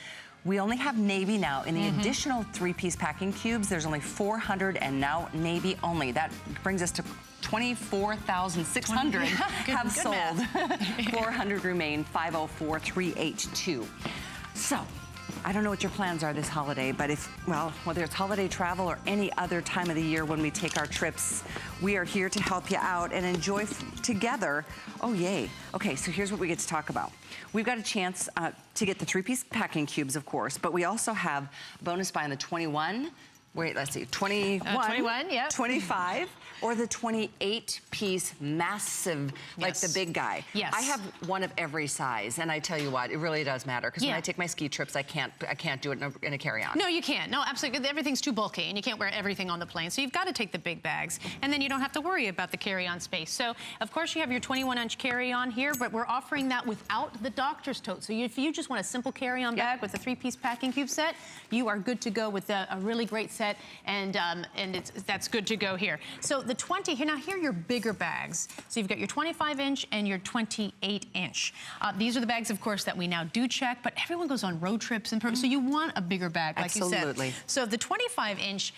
We only have navy now. In the additional 3-piece packing cubes, there's only 400, and now navy only. That brings us to 24,600 have sold. 400 remain, 504382. So, I don't know what your plans are this holiday, but whether it's holiday travel or any other time of the year when we take our trips, we are here to help you out and enjoy together. Oh, yay. Okay, so here's what we get to talk about. We've got a chance to get the 3-piece packing cubes, of course, but we also have a bonus buy on the 21. Wait, let's see, 21, yeah. 25, or the 28-piece massive, like the big guy. Yes. I have one of every size, and I tell you what, it really does matter, because when I take my ski trips, I can't do it in a carry-on. No, you can't. No, absolutely. Everything's too bulky, and you can't wear everything on the plane. So you've got to take the big bags, and then you don't have to worry about the carry-on space. So, of course, you have your 21-inch carry-on here, but we're offering that without the Doctor's Tote. So if you just want a simple carry-on bag with a 3-piece packing cube set, you are good to go with a really great set, and that's good to go here. So the 20 here, now here are your bigger bags. So you've got your 25-inch and your 28-inch. These are the bags, of course, that we now do check, but everyone goes on road trips, and so you want a bigger bag, like you said. Absolutely. So the 25-inch,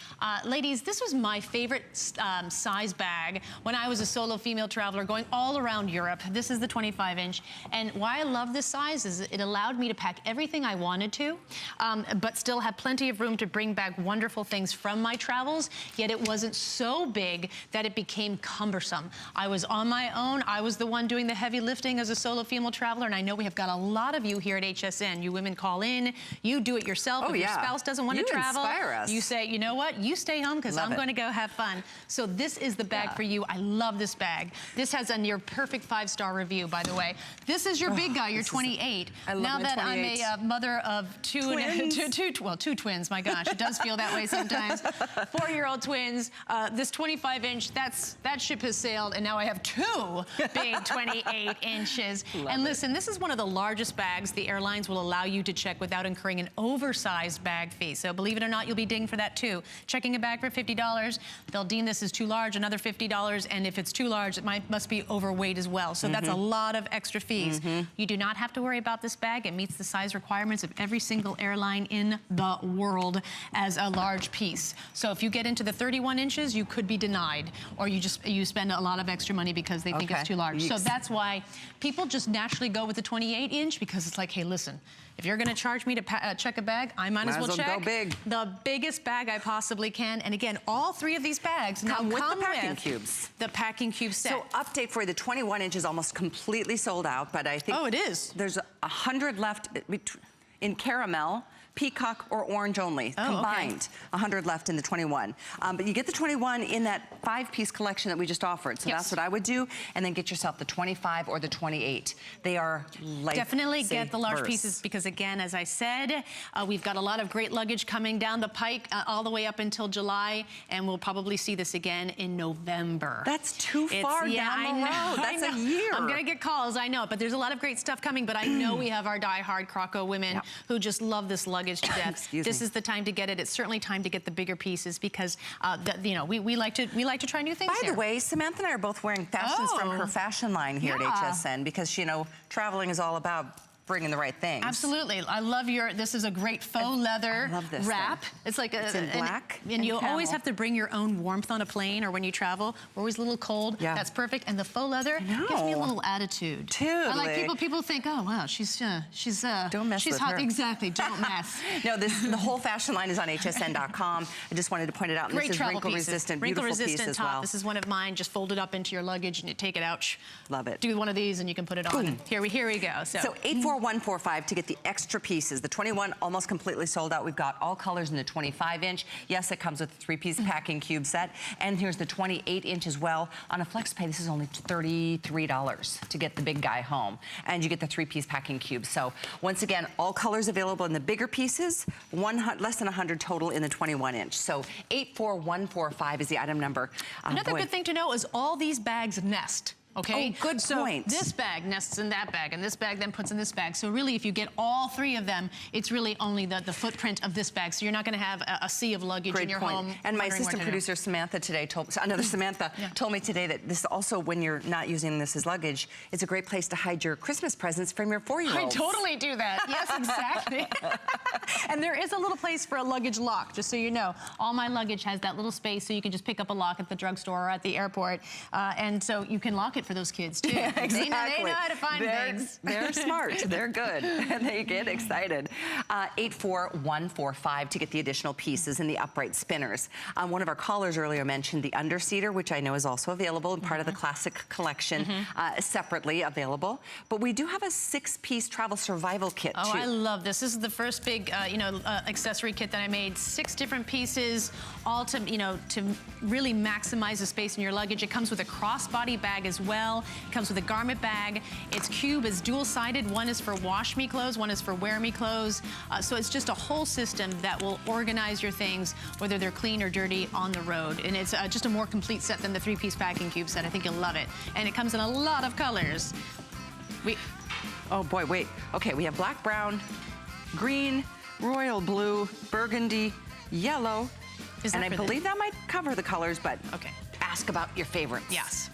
ladies, this was my favorite size bag when I was a solo female traveler going all around Europe. This is the 25-inch, and why I love this size is it allowed me to pack everything I wanted to, but still have plenty of room to bring back wonderful things from my travels, yet it wasn't so big that it became cumbersome. I was on my own. I was the one doing the heavy lifting as a solo female traveler, and I know we have got a lot of you here at HSN. You women call in, you do it yourself. If your spouse doesn't want to travel, inspire us. You say, you know what, you stay home because I'm going to go have fun. So this is the bag for you. I love this bag. This has a near perfect 5-star review, by the way. This is your big guy, your 28. I love now that 28. I'm a mother of two twins, my gosh, it does feel that way sometimes. 4-year-old twins. This 25-inch, that ship has sailed, and now I have 2 big 28 inches. And listen, this is one of the largest bags the airlines will allow you to check without incurring an oversized bag fee. So believe it or not, you'll be dinged for that too. Checking a bag for $50, they'll deem this as too large, another $50, and if it's too large, it must be overweight as well. So that's a lot of extra fees. You do not have to worry about this bag. It meets the size requirements of every single airline in the world as a large piece. So if you get into the 31 inches, you could be denied, or you spend a lot of extra money because they think it's too large. So that's why people just naturally go with the 28-inch, because it's like, hey, listen, if you're going to charge me to check a bag, I might as well check go big. the biggest bag I possibly can. And again, all 3 of these bags now come with the packing cubes. The packing cube set. So update for you, the 21-inch is almost completely sold out, but I think it is. There's 100 left in caramel, peacock, or orange only, combined. 100 left in the 21. But you get the 21 in that 5-piece collection that we just offered. So that's what I would do. And then get yourself the 25 or the 28. They are life Definitely get the large pieces, because again, as I said, we've got a lot of great luggage coming down the pike all the way up until July, and we'll probably see this again in November. That's too far down the road. That's a year. I'm gonna get calls, I know, but there's a lot of great stuff coming, but I know we have our die-hard Croco women who just love this luggage to death. This is the time to get it. It's certainly time to get the bigger pieces, because we like to try new things. By the way, Samantha and I are both wearing fashions from her fashion line here at HSN, because traveling is all about bringing the right things. Absolutely. I love this is a great faux leather wrap. It's like it's in black and you always have to bring your own warmth on a plane or when you travel. We're always a little cold. Yeah. That's perfect. And the faux leather gives me a little attitude. Totally. I like people think, oh wow, she's don't mess she's with hot. her. Exactly. Don't mess. No, the whole fashion line is on hsn.com. I just wanted to point it out. And Great this is travel wrinkle pieces. resistant, Wrinkle beautiful piece resistant as top. well. This is one of mine. Just fold it up into your luggage and you take it out. Love it. Do one of these and you can put it on. And here we go. So 84145 to get the extra pieces. The 21 almost completely sold out. We've got all colors in the 25-inch. Yes, it comes with a 3-piece packing cube set. And here's the 28-inch as well. On a flex pay, this is only $33 to get the big guy home. And you get the 3-piece packing cube. So once again, all colors available in the bigger pieces, less than 100 total in the 21-inch. So 84145 is the item number. Another good thing to know is all these bags nest. Okay? Oh, good point. So this bag nests in that bag, and this bag then puts in this bag. So really, if you get all 3 of them, it's really only the footprint of this bag. So you're not going to have a sea of luggage in your home. And my assistant producer, Samantha, today told me today that this also, when you're not using this as luggage, it's a great place to hide your Christmas presents from your 4-year-olds. I totally do that. Yes, exactly. And there is a little place for a luggage lock, just so you know. All my luggage has that little space, so you can just pick up a lock at the drugstore or at the airport. And so you can lock it for those kids, too. Yeah, exactly. They know how to find things. They're smart. They're good. And they get excited. 84145 to get the additional pieces in the upright spinners. One of our callers earlier mentioned the underseater, which I know is also available and part of the classic collection, separately available. But we do have a 6-piece travel survival kit, too. I love this. This is the first big, accessory kit that I made. 6 different pieces, all to, to really maximize the space in your luggage. It comes with a crossbody bag as well. It comes with a garment bag. Its cube is dual-sided. One is for wash me clothes, one is for wear me clothes. So it's just a whole system that will organize your things, whether they're clean or dirty, on the road. And it's just a more complete set than the 3-piece packing cube set. I think you'll love it. And it comes in a lot of colors. Oh boy, wait. Okay, we have black, brown, green, royal blue, burgundy, yellow. And I believe that might cover the colors, but okay. Ask about your favorites. Yes.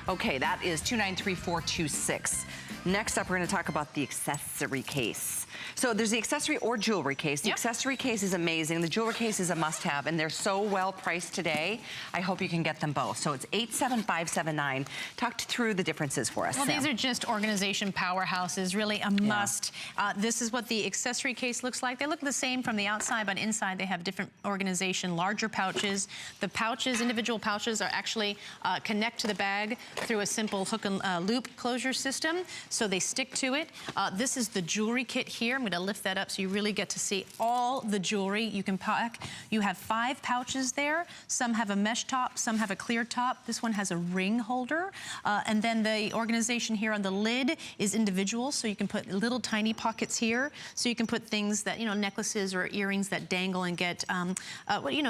Okay, that is 293426. Next up, we're going to talk about the accessory case. So there's the accessory or jewelry case. The accessory case is amazing. The jewelry case is a must-have, and they're so well priced today. I hope you can get them both. So it's 87579. Talk through the differences for us. Well, Sam. these are just organization powerhouses, really a must. This is what the accessory case looks like. They look the same from the outside, but inside they have different organization, larger pouches. The pouches, individual pouches, are actually connect to the bag through a simple hook and loop closure system, so they stick to it. This is the jewelry kit here. I'm going to lift that up so you really get to see all the jewelry you can pack. You have 5 pouches there. Some have a mesh top, some have a clear top. This one has a ring holder. And then the organization here on the lid is individual, so you can put little tiny pockets here. So you can put things that, necklaces or earrings that dangle and get,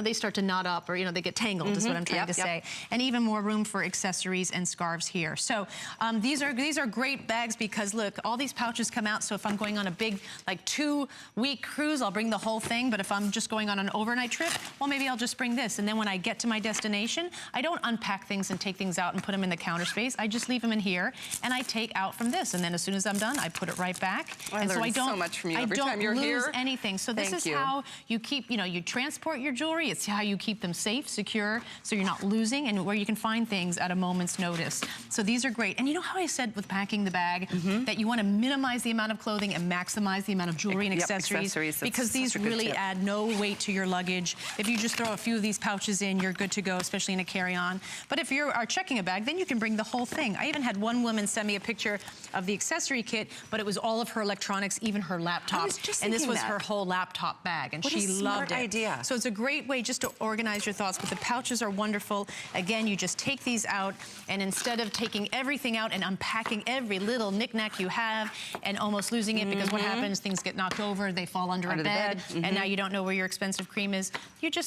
they start to knot up or, they get tangled is what I'm trying to say. And even more room for accessories and scarves here. So these are great bags because, look, all these pouches come out. So if I'm going on a big, 2-week cruise, I'll bring the whole thing. But if I'm just going on an overnight trip, well, maybe I'll just bring this. And then when I get to my destination, I don't unpack things and take things out and put them in the counter space. I just leave them in here and I take out from this. And then as soon as I'm done, I put it right back. I learn so much from you every time you're here. I don't lose anything. So this is how you keep, you transport your jewelry. It's how you keep them safe, secure, so you're not losing, and where you can find things at a moment's notice. So these are great. And you know how I said with packing the bag that you want to minimize the amount of clothing and maximize the amount of jewelry and accessories, because these really add no weight to your luggage. If you just throw a few of these pouches in, you're good to go, especially in a carry-on. But if you are checking a bag, then you can bring the whole thing. I even had one woman send me a picture of the accessory kit, but it was all of her electronics, even her laptop. And this was her whole laptop bag, and she loved it. Idea. So it's a great way just to organize your thoughts, but the pouches are wonderful. Again, you just take these out, and instead of taking everything out and unpacking every little knick-knack you have and almost losing it, because what happens, things get knocked over, they fall under a bed, and now you don't know where your expensive cream is.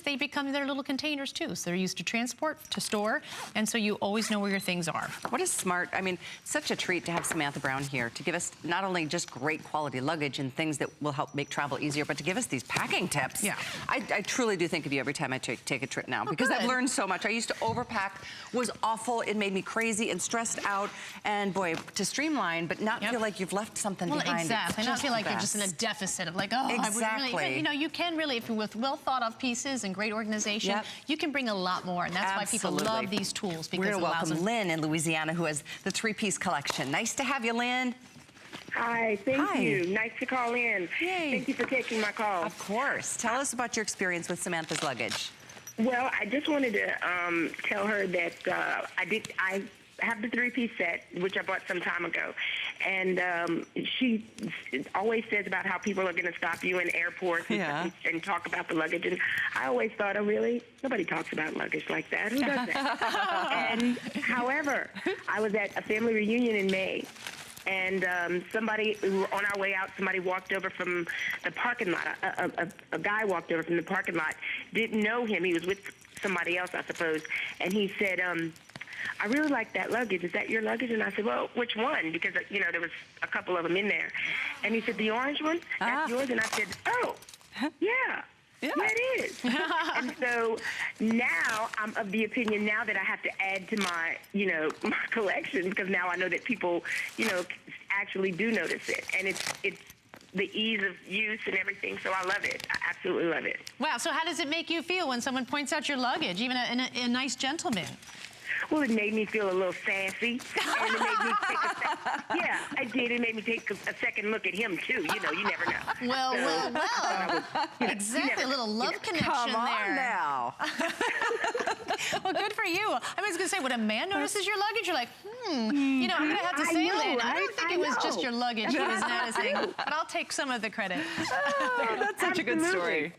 They become their little containers too. So they're used to transport, to store, and so you always know where your things are. What a smart, such a treat to have Samantha Brown here to give us not only just great quality luggage and things that will help make travel easier, but to give us these packing tips. Yeah. I truly do think of you every time I take a trip now, because I've learned so much. I used to overpack, was awful. It made me crazy and stressed out. And boy, to streamline behind, but not feel like you've left something behind. Exactly. Not feel like you're just in a deficit of like, oh, exactly. I would really, you know, you can really, if you're with well thought of pieces and great organization, you can bring a lot more. And that's why people love these tools, because we're it going to allows welcome them. Lynn in Louisiana, who has the 3-piece collection. Nice to have you, Lynn. Hi, thank you. Nice to call in. Yay. Thank you for taking my call. Of course. Tell us about your experience with Samantha's luggage. Well, I just wanted to tell her that I have the 3-piece set, which I bought some time ago. And she always says about how people are going to stop you in airports and talk about the luggage. And I always thought, oh, really? Nobody talks about luggage like that. Who does that? And however, I was at a family reunion in May. And somebody, we were on our way out, somebody walked over from the parking lot. A guy walked over from the parking lot, didn't know him. He was with somebody else, I suppose. And he said, I really like that luggage. Is that your luggage? And I said, well, which one? Because, you know, there was a couple of them in there. And he said, the orange one? That's yours? And I said, oh, yeah. Yeah, it is. And so now I'm of the opinion now that I have to add to my, you know, my collection, because now I know that people, you know, actually do notice it. And it's the ease of use and everything. So I love it. I absolutely love it. Wow. So how does it make you feel when someone points out your luggage, even a nice gentleman? Well, it made me feel a little sassy, and it made me take it did. It made me take a second look at him too. You know, you never know. Well. Exactly, a little love connection Come on there. now. Well, good for you. I was going to say, when a man notices your luggage, you're like, you know, I'm going to have to say, Lynn, I don't think it was just your luggage he was noticing, but I'll take some of the credit. Oh, that's such a good story.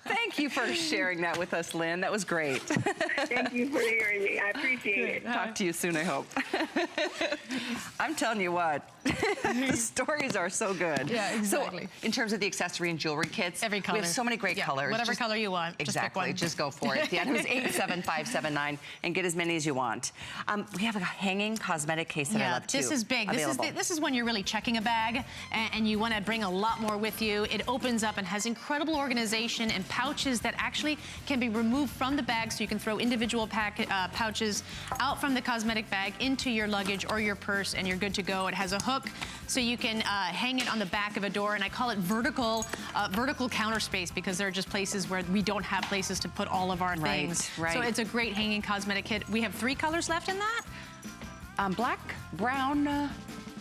Thank you for sharing that with us, Lynn. That was great. Thank you for hearing me. I appreciate it. Talk to you soon, I hope. I'm telling you what, the stories are so good. Yeah, exactly. So, in terms of the accessory and jewelry kits, every color. We have so many great colors. Whatever color you want. Exactly. Just go for it. The item is 87579, and get as many as you want. We have a hanging cosmetic case that I love too. This is big. This is when you're really checking a bag and you want to bring a lot more with you. It opens up and has incredible organization and pouches that actually can be removed from the bag, so you can throw individual pouches out from the cosmetic bag into your luggage or your purse, and you're good to go. It has a hook, so you can hang it on the back of a door, and I call it vertical counter space, because there are just places where we don't have places to put all of our things. Right. So it's a great hanging cosmetic kit. We have 3 colors left in that. Black, brown,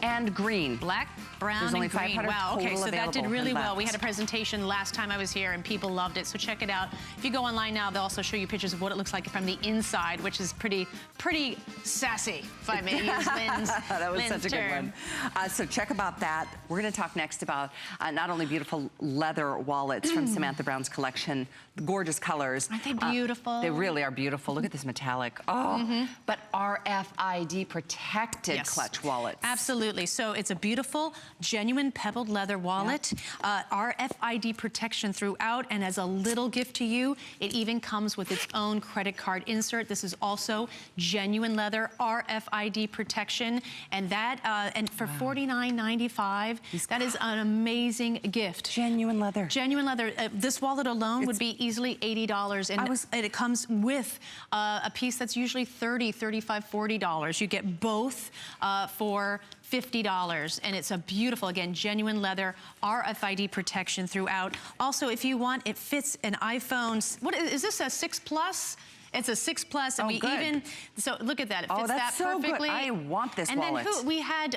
and green. Black, brown, There's only and green. 500 Wow, okay, so that did really well. We had a presentation presentation last time I was here, and people loved it, so check it out. If you go online now, they'll also show you pictures of what it looks like from the inside, which is pretty sassy, if I may use Lynn's That was Lynn's such a good one. So check about that. We're going to talk next about not only beautiful leather wallets from Samantha Brown's collection, gorgeous colors. Aren't they beautiful? They really are beautiful. Look at this metallic. Oh, but RFID protected clutch wallets. Absolutely. So it's a beautiful, genuine pebbled leather wallet, RFID protection throughout, and as a little gift to you, it even comes with its own credit card insert. This is also genuine leather, RFID protection, and that and for $49.95, that is an amazing gift. Genuine leather. Genuine leather. This wallet alone would be easily $80, and it comes with a piece that's usually $30, $35, $40. You get both for $50, and it's a beautiful, again, genuine leather, RFID protection throughout. Also, if you want, it fits an iPhone. What is this, a 6 Plus? It's a 6 Plus, and so look at that. It fits that perfectly. Good. I want this And wallet. then we had,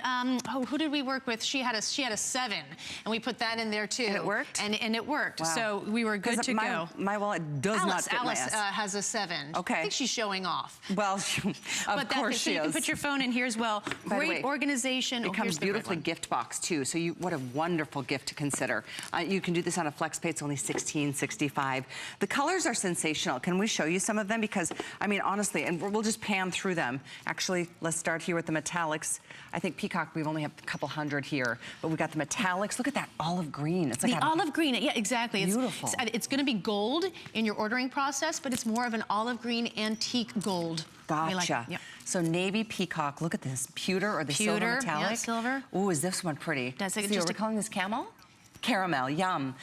who did we work with? She had a 7, and we put that in there too. And it worked? And it worked. Wow. So we were good to go. My wallet does not fit Alice my ass. has a 7. Okay. I think she's showing off. Well, of course she is. So you can put your phone in here as well. Great organization. It comes beautifully gift box too. So what a wonderful gift to consider. You can do this on a flex pay. It's only $16.65. The colors are sensational. Can we show you some of them? Because, I mean, honestly, and we'll just pan through them. Actually, let's start here with the metallics. I think Peacock, we've only have a couple hundred here, but we've got the metallics. Look at that olive green. It's like the olive green, yeah, exactly. Beautiful. It's going to be gold in your ordering process, but it's more of an olive green antique gold. Gotcha. So navy peacock. Look at this pewter or the silver metallic. Yeah, silver. Ooh, is this one pretty? That's like are we calling this camel? Caramel, yum.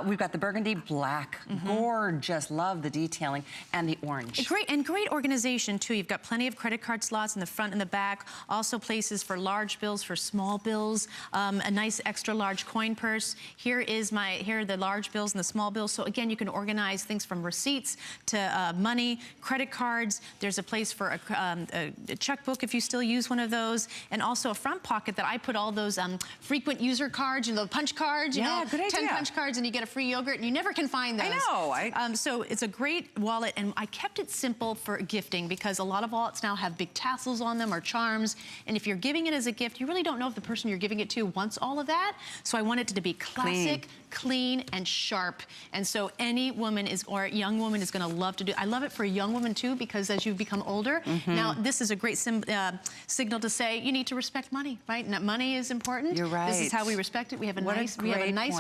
We've got the burgundy black, gorgeous, love the detailing, and the orange. Great organization too. You've got plenty of credit card slots in the front and the back, also places for large bills, for small bills, a nice extra large coin purse. Here are the large bills and the small bills. So again, you can organize things from receipts to money, credit cards. There's a place for a checkbook if you still use one of those, and also a front pocket that I put all those frequent user cards, you know, punch cards, you know, good idea. 10 punch cards and you get a free yogurt, and you never can find those. I know. So it's a great wallet, and I kept it simple for gifting because a lot of wallets now have big tassels on them or charms, and if you're giving it as a gift, you really don't know if the person you're giving it to wants all of that. So I wanted it to be classic, clean, and sharp. And so any woman or young woman is going to love to do. I love it for a young woman too, because as you become older, now this is a great signal to say you need to respect money, right? Now, money is important. You're right. This is how we respect it. We have a nice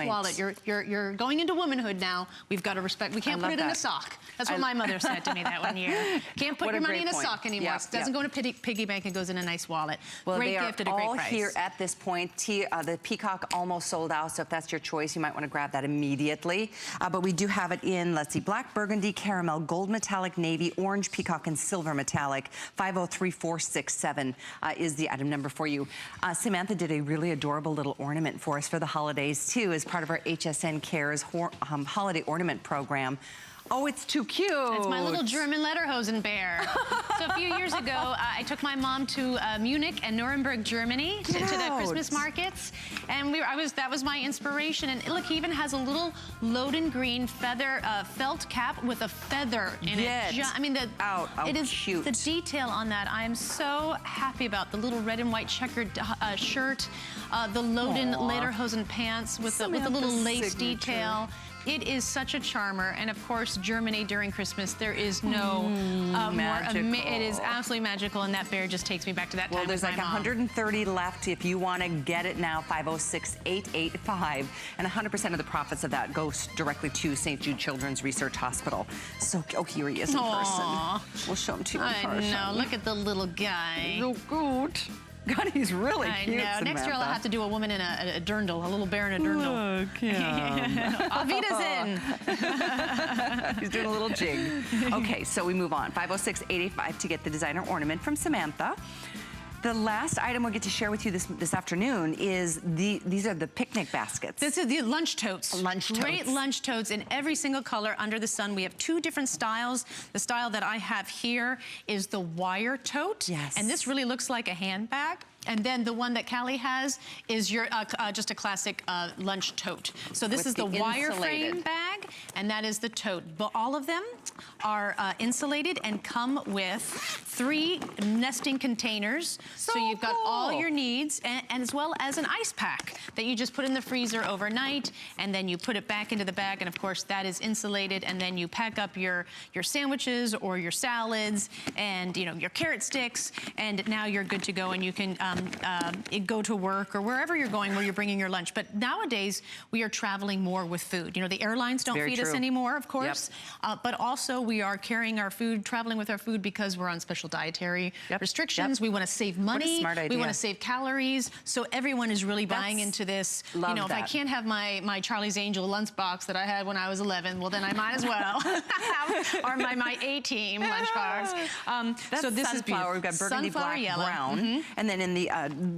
wallet. You're going into womanhood now. We've got to respect. We can't put it in a sock. That's what my mother said to me that one year. Can't put your money in a sock anymore. It doesn't go in a piggy bank. It goes in a nice wallet. Well, great gift at a great price. all here at this point. The peacock almost sold out, so if that's your choice, you might want to grab that immediately. But we do have it in, let's see, black, burgundy, caramel, gold metallic, navy, orange, peacock, and silver metallic. 503467 is the item number for you. Samantha did a really adorable little ornament for us for the holidays, too, as part of our HSN Cares holiday ornament program. Oh, it's too cute. It's my little German Lederhosen bear. So a few years ago, I took my mom to Munich and Nuremberg, Germany, to the Christmas markets, and that was my inspiration. And look, he even has a little Loden green feather felt cap with a feather in it. I mean, it is cute. The detail on that. I am so happy about the little red and white checkered shirt, the Loden Lederhosen pants with the little lace detail. It is such a charmer, and of course, Germany during Christmas, there is no it is absolutely magical, and that bear just takes me back to that time. Well, there's like 130 left if you want to get it now. 506-885, and 100% of the profits of that goes directly to St. Jude Children's Research Hospital. So, here he is in person. We'll show him to you in person. I know. Look at the little guy. So good. God, he's really cute, I know. Samantha. Next year I'll have to do a woman in a dirndl, a little bear in a dirndl. Look, Avita's in. He's doing a little jig. Okay, so we move on. 506-885 to get the designer ornament from Samantha. The last item we'll get to share with you this afternoon is these are the picnic baskets. This is the lunch totes. Lunch totes. Great lunch totes in every single color under the sun. We have two different styles. The style that I have here is the wire tote. Yes. And this really looks like a handbag. And then the one that Callie has is your just a classic lunch tote. So this is the wireframe bag, and that is the tote. But all of them are insulated and come with 3 nesting containers. So you've got all your needs, and as well as an ice pack that you just put in the freezer overnight, and then you put it back into the bag, and of course that is insulated, and then you pack up your sandwiches or your salads and your carrot sticks, and now you're good to go, and you can go to work or wherever you're going where you're bringing your lunch. But nowadays, we are traveling more with food. The airlines don't feed us anymore, of course, but also we are carrying our food, traveling with our food because we're on special dietary restrictions. We want to save money. What a smart idea. We want to save calories. So everyone is really buying into this. If I can't have my Charlie's Angel lunchbox that I had when I was 11, well, then I might as well have, or my A-Team lunchbox. So this is beautiful. We've got burgundy, black, brown, and then in the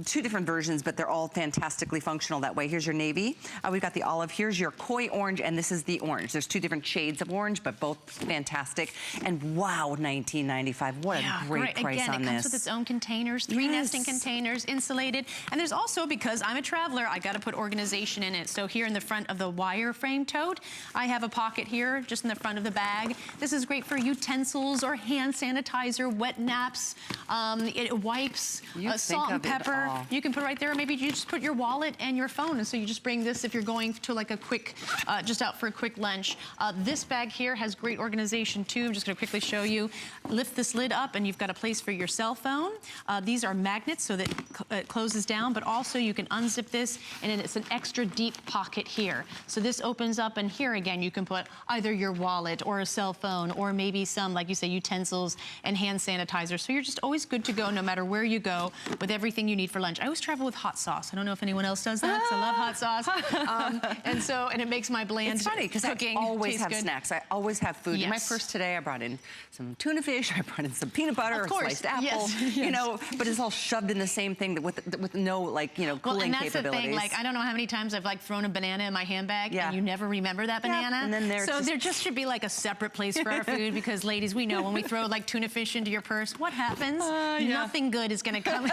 2 different versions, but they're all fantastically functional that way. Here's your navy. We've got the olive. Here's your koi orange, and this is the orange. There's 2 different shades of orange, but both fantastic. And wow, $19.95. What a great price Again, on this. it comes with its own containers, 3 nesting containers, insulated. And there's also, because I'm a traveler, I got to put organization in it. So here in the front of the wireframe tote, I have a pocket here, just in the front of the bag. This is great for utensils or hand sanitizer, wet naps, wipes, salt and pepper. You can put right there. Maybe you just put your wallet and your phone, and so you just bring this if you're going to like a quick, just out for a quick perfect lunch. This bag here has great organization too. I'm just gonna quickly show you. Lift this lid up and you've got a place for your cell phone. These are magnets so that it closes down, but also you can unzip this and then it's an extra deep pocket here. So this opens up and here again you can put either your wallet or a cell phone or maybe some, like you say, utensils and hand sanitizer. So you're just always good to go no matter where you go with everything you need for lunch. I always travel with hot sauce. I don't know if anyone else does that, 'cause I love hot sauce. And it makes my bland It's funny because I always have good. snacks. I always have food. Yes. In my purse today, I brought in some tuna fish. I brought in some peanut butter, Of course. a sliced apple. Yes. You know, but it's all shoved in the same thing with no, like, you know, cooling well, and that's capabilities. the thing. Like, I don't know how many times I've like thrown a banana in my handbag and you never remember that banana. And then so there just should be like a separate place for our food because, ladies, we know when we throw like tuna fish into your purse, what happens? Nothing good is going to come.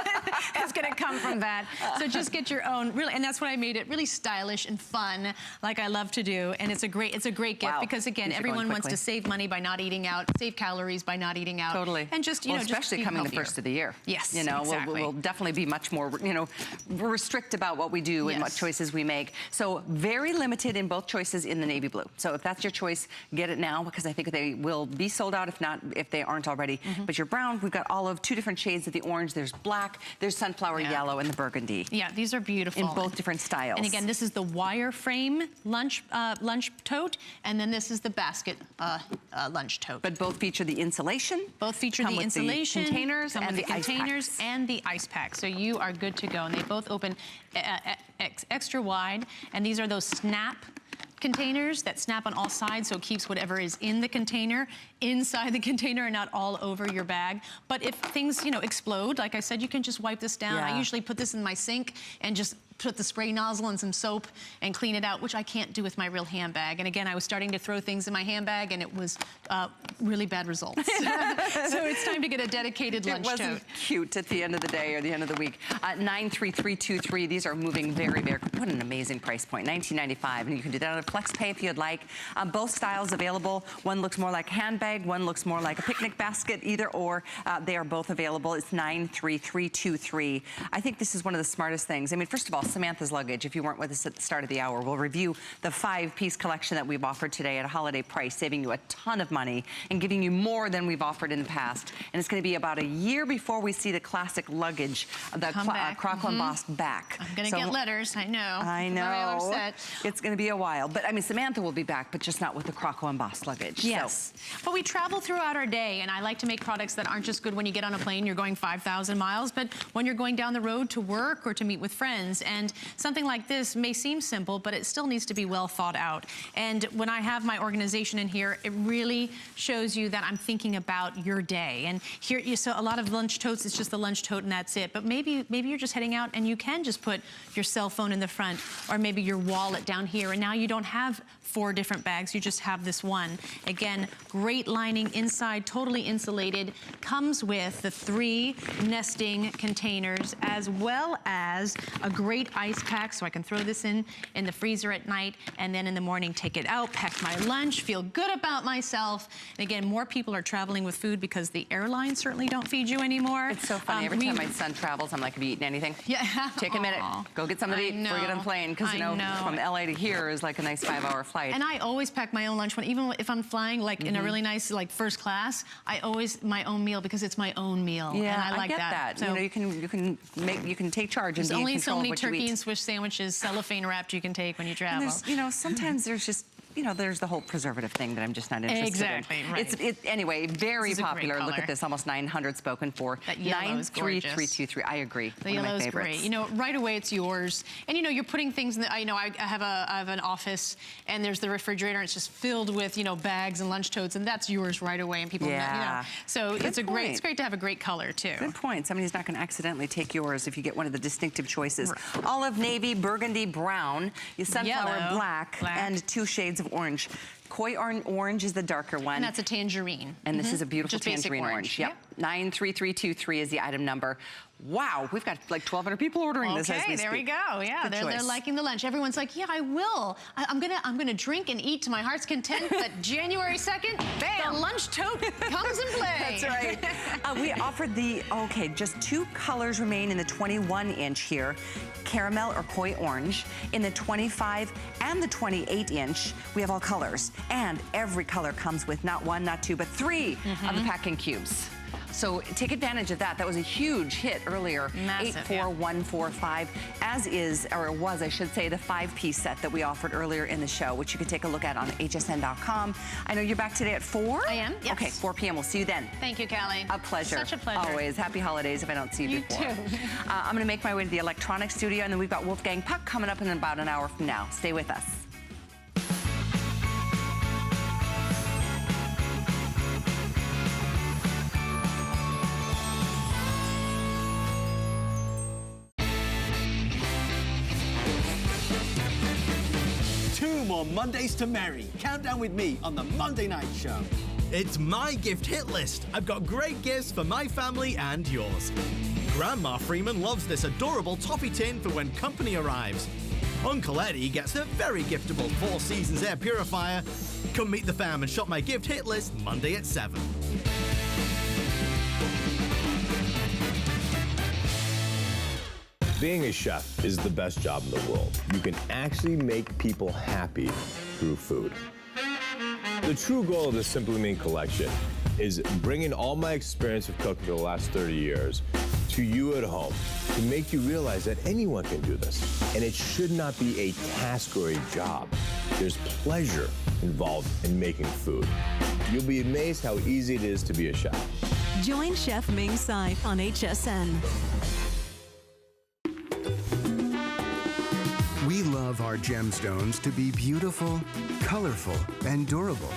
Is going to come from that. So just get your own. Really, and that's what I made it really stylish and fun, like I love to do. And it's a great gift because again, everyone wants to save money by not eating out, save calories by not eating out. Totally. And just, you know, especially just coming the first of the year. Yes, you know, exactly. we'll definitely be much more, you know, restrict about what we do and what choices we make. So very limited in both choices in the navy blue. So if that's your choice, get it now because I think they will be sold out if they aren't already. But your brown, we've got olive, 2 different shades of the orange. There's black, there's sunflower yellow, and the burgundy. Yeah, these are beautiful. In both different styles. And again, this is the wireframe lunch tote, and then this is the basket lunch tote. But both feature the insulation. Both feature the insulation, the containers, come and with the containers ice packs. and the ice pack. So you are good to go. And they both open extra wide, and these are those snap containers that snap on all sides, so it keeps whatever is in the container inside the container and not all over your bag. But if things, you know, explode, like I said, you can just wipe this down. I usually put this in my sink and just put the spray nozzle and some soap and clean it out, which I can't do with my real handbag. And again, I was starting to throw things in my handbag and it was really bad results. So it's time to get a dedicated lunch tote. It wasn't cute at the end of the day or the end of the week. 93323, these are moving very, very, what an amazing price point, $19.95. And you can do that on a flex pay if you'd like. Both styles available. One looks more like a handbag, one looks more like a picnic basket, either or. They are both available. It's 93323. I think this is one of the smartest things. I mean, first of all, Samantha's Luggage, if you weren't with us at the start of the hour, we'll review the 5-piece collection that we've offered today at a holiday price, saving you a ton of money and giving you more than we've offered in the past. And it's going to be about a year before we see the classic Luggage, the crockle embossed back. I'm going to get letters, I know. I know. It's going to be a while. But I mean, Samantha will be back, but just not with the crockle embossed Luggage. Yes. So. But we travel throughout our day, and I like to make products that aren't just good when you get on a plane, you're going 5,000 miles, but when you're going down the road to work or to meet with friends. And something like this may seem simple, but it still needs to be well thought out. And when I have my organization in here, it really shows you that I'm thinking about your day. And here, so a lot of lunch totes, it's just the lunch tote and that's it. But maybe you're just heading out and you can just put your cell phone in the front or maybe your wallet down here. And now you don't have 4 different bags, you just have this one. Again, great lining inside, totally insulated. Comes with the 3 nesting containers as well as a great ice pack, so I can throw this in the freezer at night and then in the morning take it out, pack my lunch, feel good about myself. And again, more people are traveling with food because the airlines certainly don't feed you anymore. It's so funny. Every time my son travels, I'm like, have you eaten anything? Yeah. Take a minute. Go get something to eat before you get on the plane. Because, you know, from LA to here is like a nice 5-hour flight. And I always pack my own lunch. Even if I'm flying like in a really nice like first class, I always my own meal because it's my own meal. Yeah, and I like get that. So, you know, you can take charge and be in control of what you eat. There's only so many turkey and Swiss sandwiches, cellophane wrapped, you can take when you travel. And you know, sometimes there's just, you know, there's the whole preservative thing that I'm just not interested in. Exactly, right. Anyway, very popular. Look at this, almost 900 spoken for. That yellow is gorgeous. 93323. I agree. The yellow is great. You know, right away it's yours. And you know, you're putting things in the, you know, I have an office and there's the refrigerator and it's just filled with, you know, bags and lunch totes and that's yours right away and people, you know. So it's great to have a great color too. Good point. Somebody's not going to accidentally take yours if you get one of the distinctive choices. Right. Olive, navy, burgundy, brown, sunflower, black, and 2 shades of orange. Koi orange is the darker one. And that's a tangerine. And this is a beautiful Just basic tangerine orange. Yep. Yep. 93323 is the item number. Wow, we've got like 1,200 people ordering this as we speak. Okay, there we go. Yeah, Good they're choice. liking the lunch. Everyone's like, yeah, I will. I'm gonna drink and eat to my heart's content. But January 2nd, bam, the lunch tote comes in play. That's right. We offered just 2 colors remain in the 21-inch here. Caramel or Koi orange. In the 25 and the 28-inch, we have all colors. And every color comes with not 1, not 2, but 3 of the packing cubes. So take advantage of that. That was a huge hit earlier. Massive, 84145, as is, or was, I should say, the 5-piece set that we offered earlier in the show, which you can take a look at on hsn.com. I know you're back today at 4? I am, yes. Okay, 4 p.m. We'll see you then. Thank you, Callie. A pleasure. Such a pleasure. Always. Happy holidays if I don't see you before. You too. I'm going to make my way to the electronics studio, and then we've got Wolfgang Puck coming up in about an hour from now. Stay with us. More Mondays to Merry. Countdown with me on the Monday Night Show. It's my gift hit list. I've got great gifts for my family and yours. Grandma Freeman loves this adorable toffee tin for when company arrives. Uncle Eddie gets the very giftable 4 Seasons air purifier. Come meet the fam and shop my gift hit list Monday at 7. Being a chef is the best job in the world. You can actually make people happy through food. The true goal of the Simply Me collection is bringing all my experience of cooking for the last 30 years to you at home to make you realize that anyone can do this. And it should not be a task or a job. There's pleasure involved in making food. You'll be amazed how easy it is to be a chef. Join Chef Ming Tsai on HSN. We love our gemstones to be beautiful, colorful, and durable.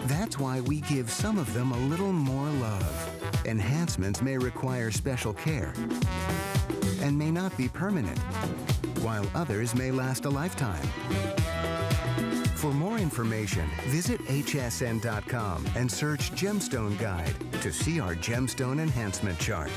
That's why we give some of them a little more love. Enhancements may require special care and may not be permanent, while others may last a lifetime. For more information, visit hsn.com and search Gemstone Guide to see our gemstone enhancement chart.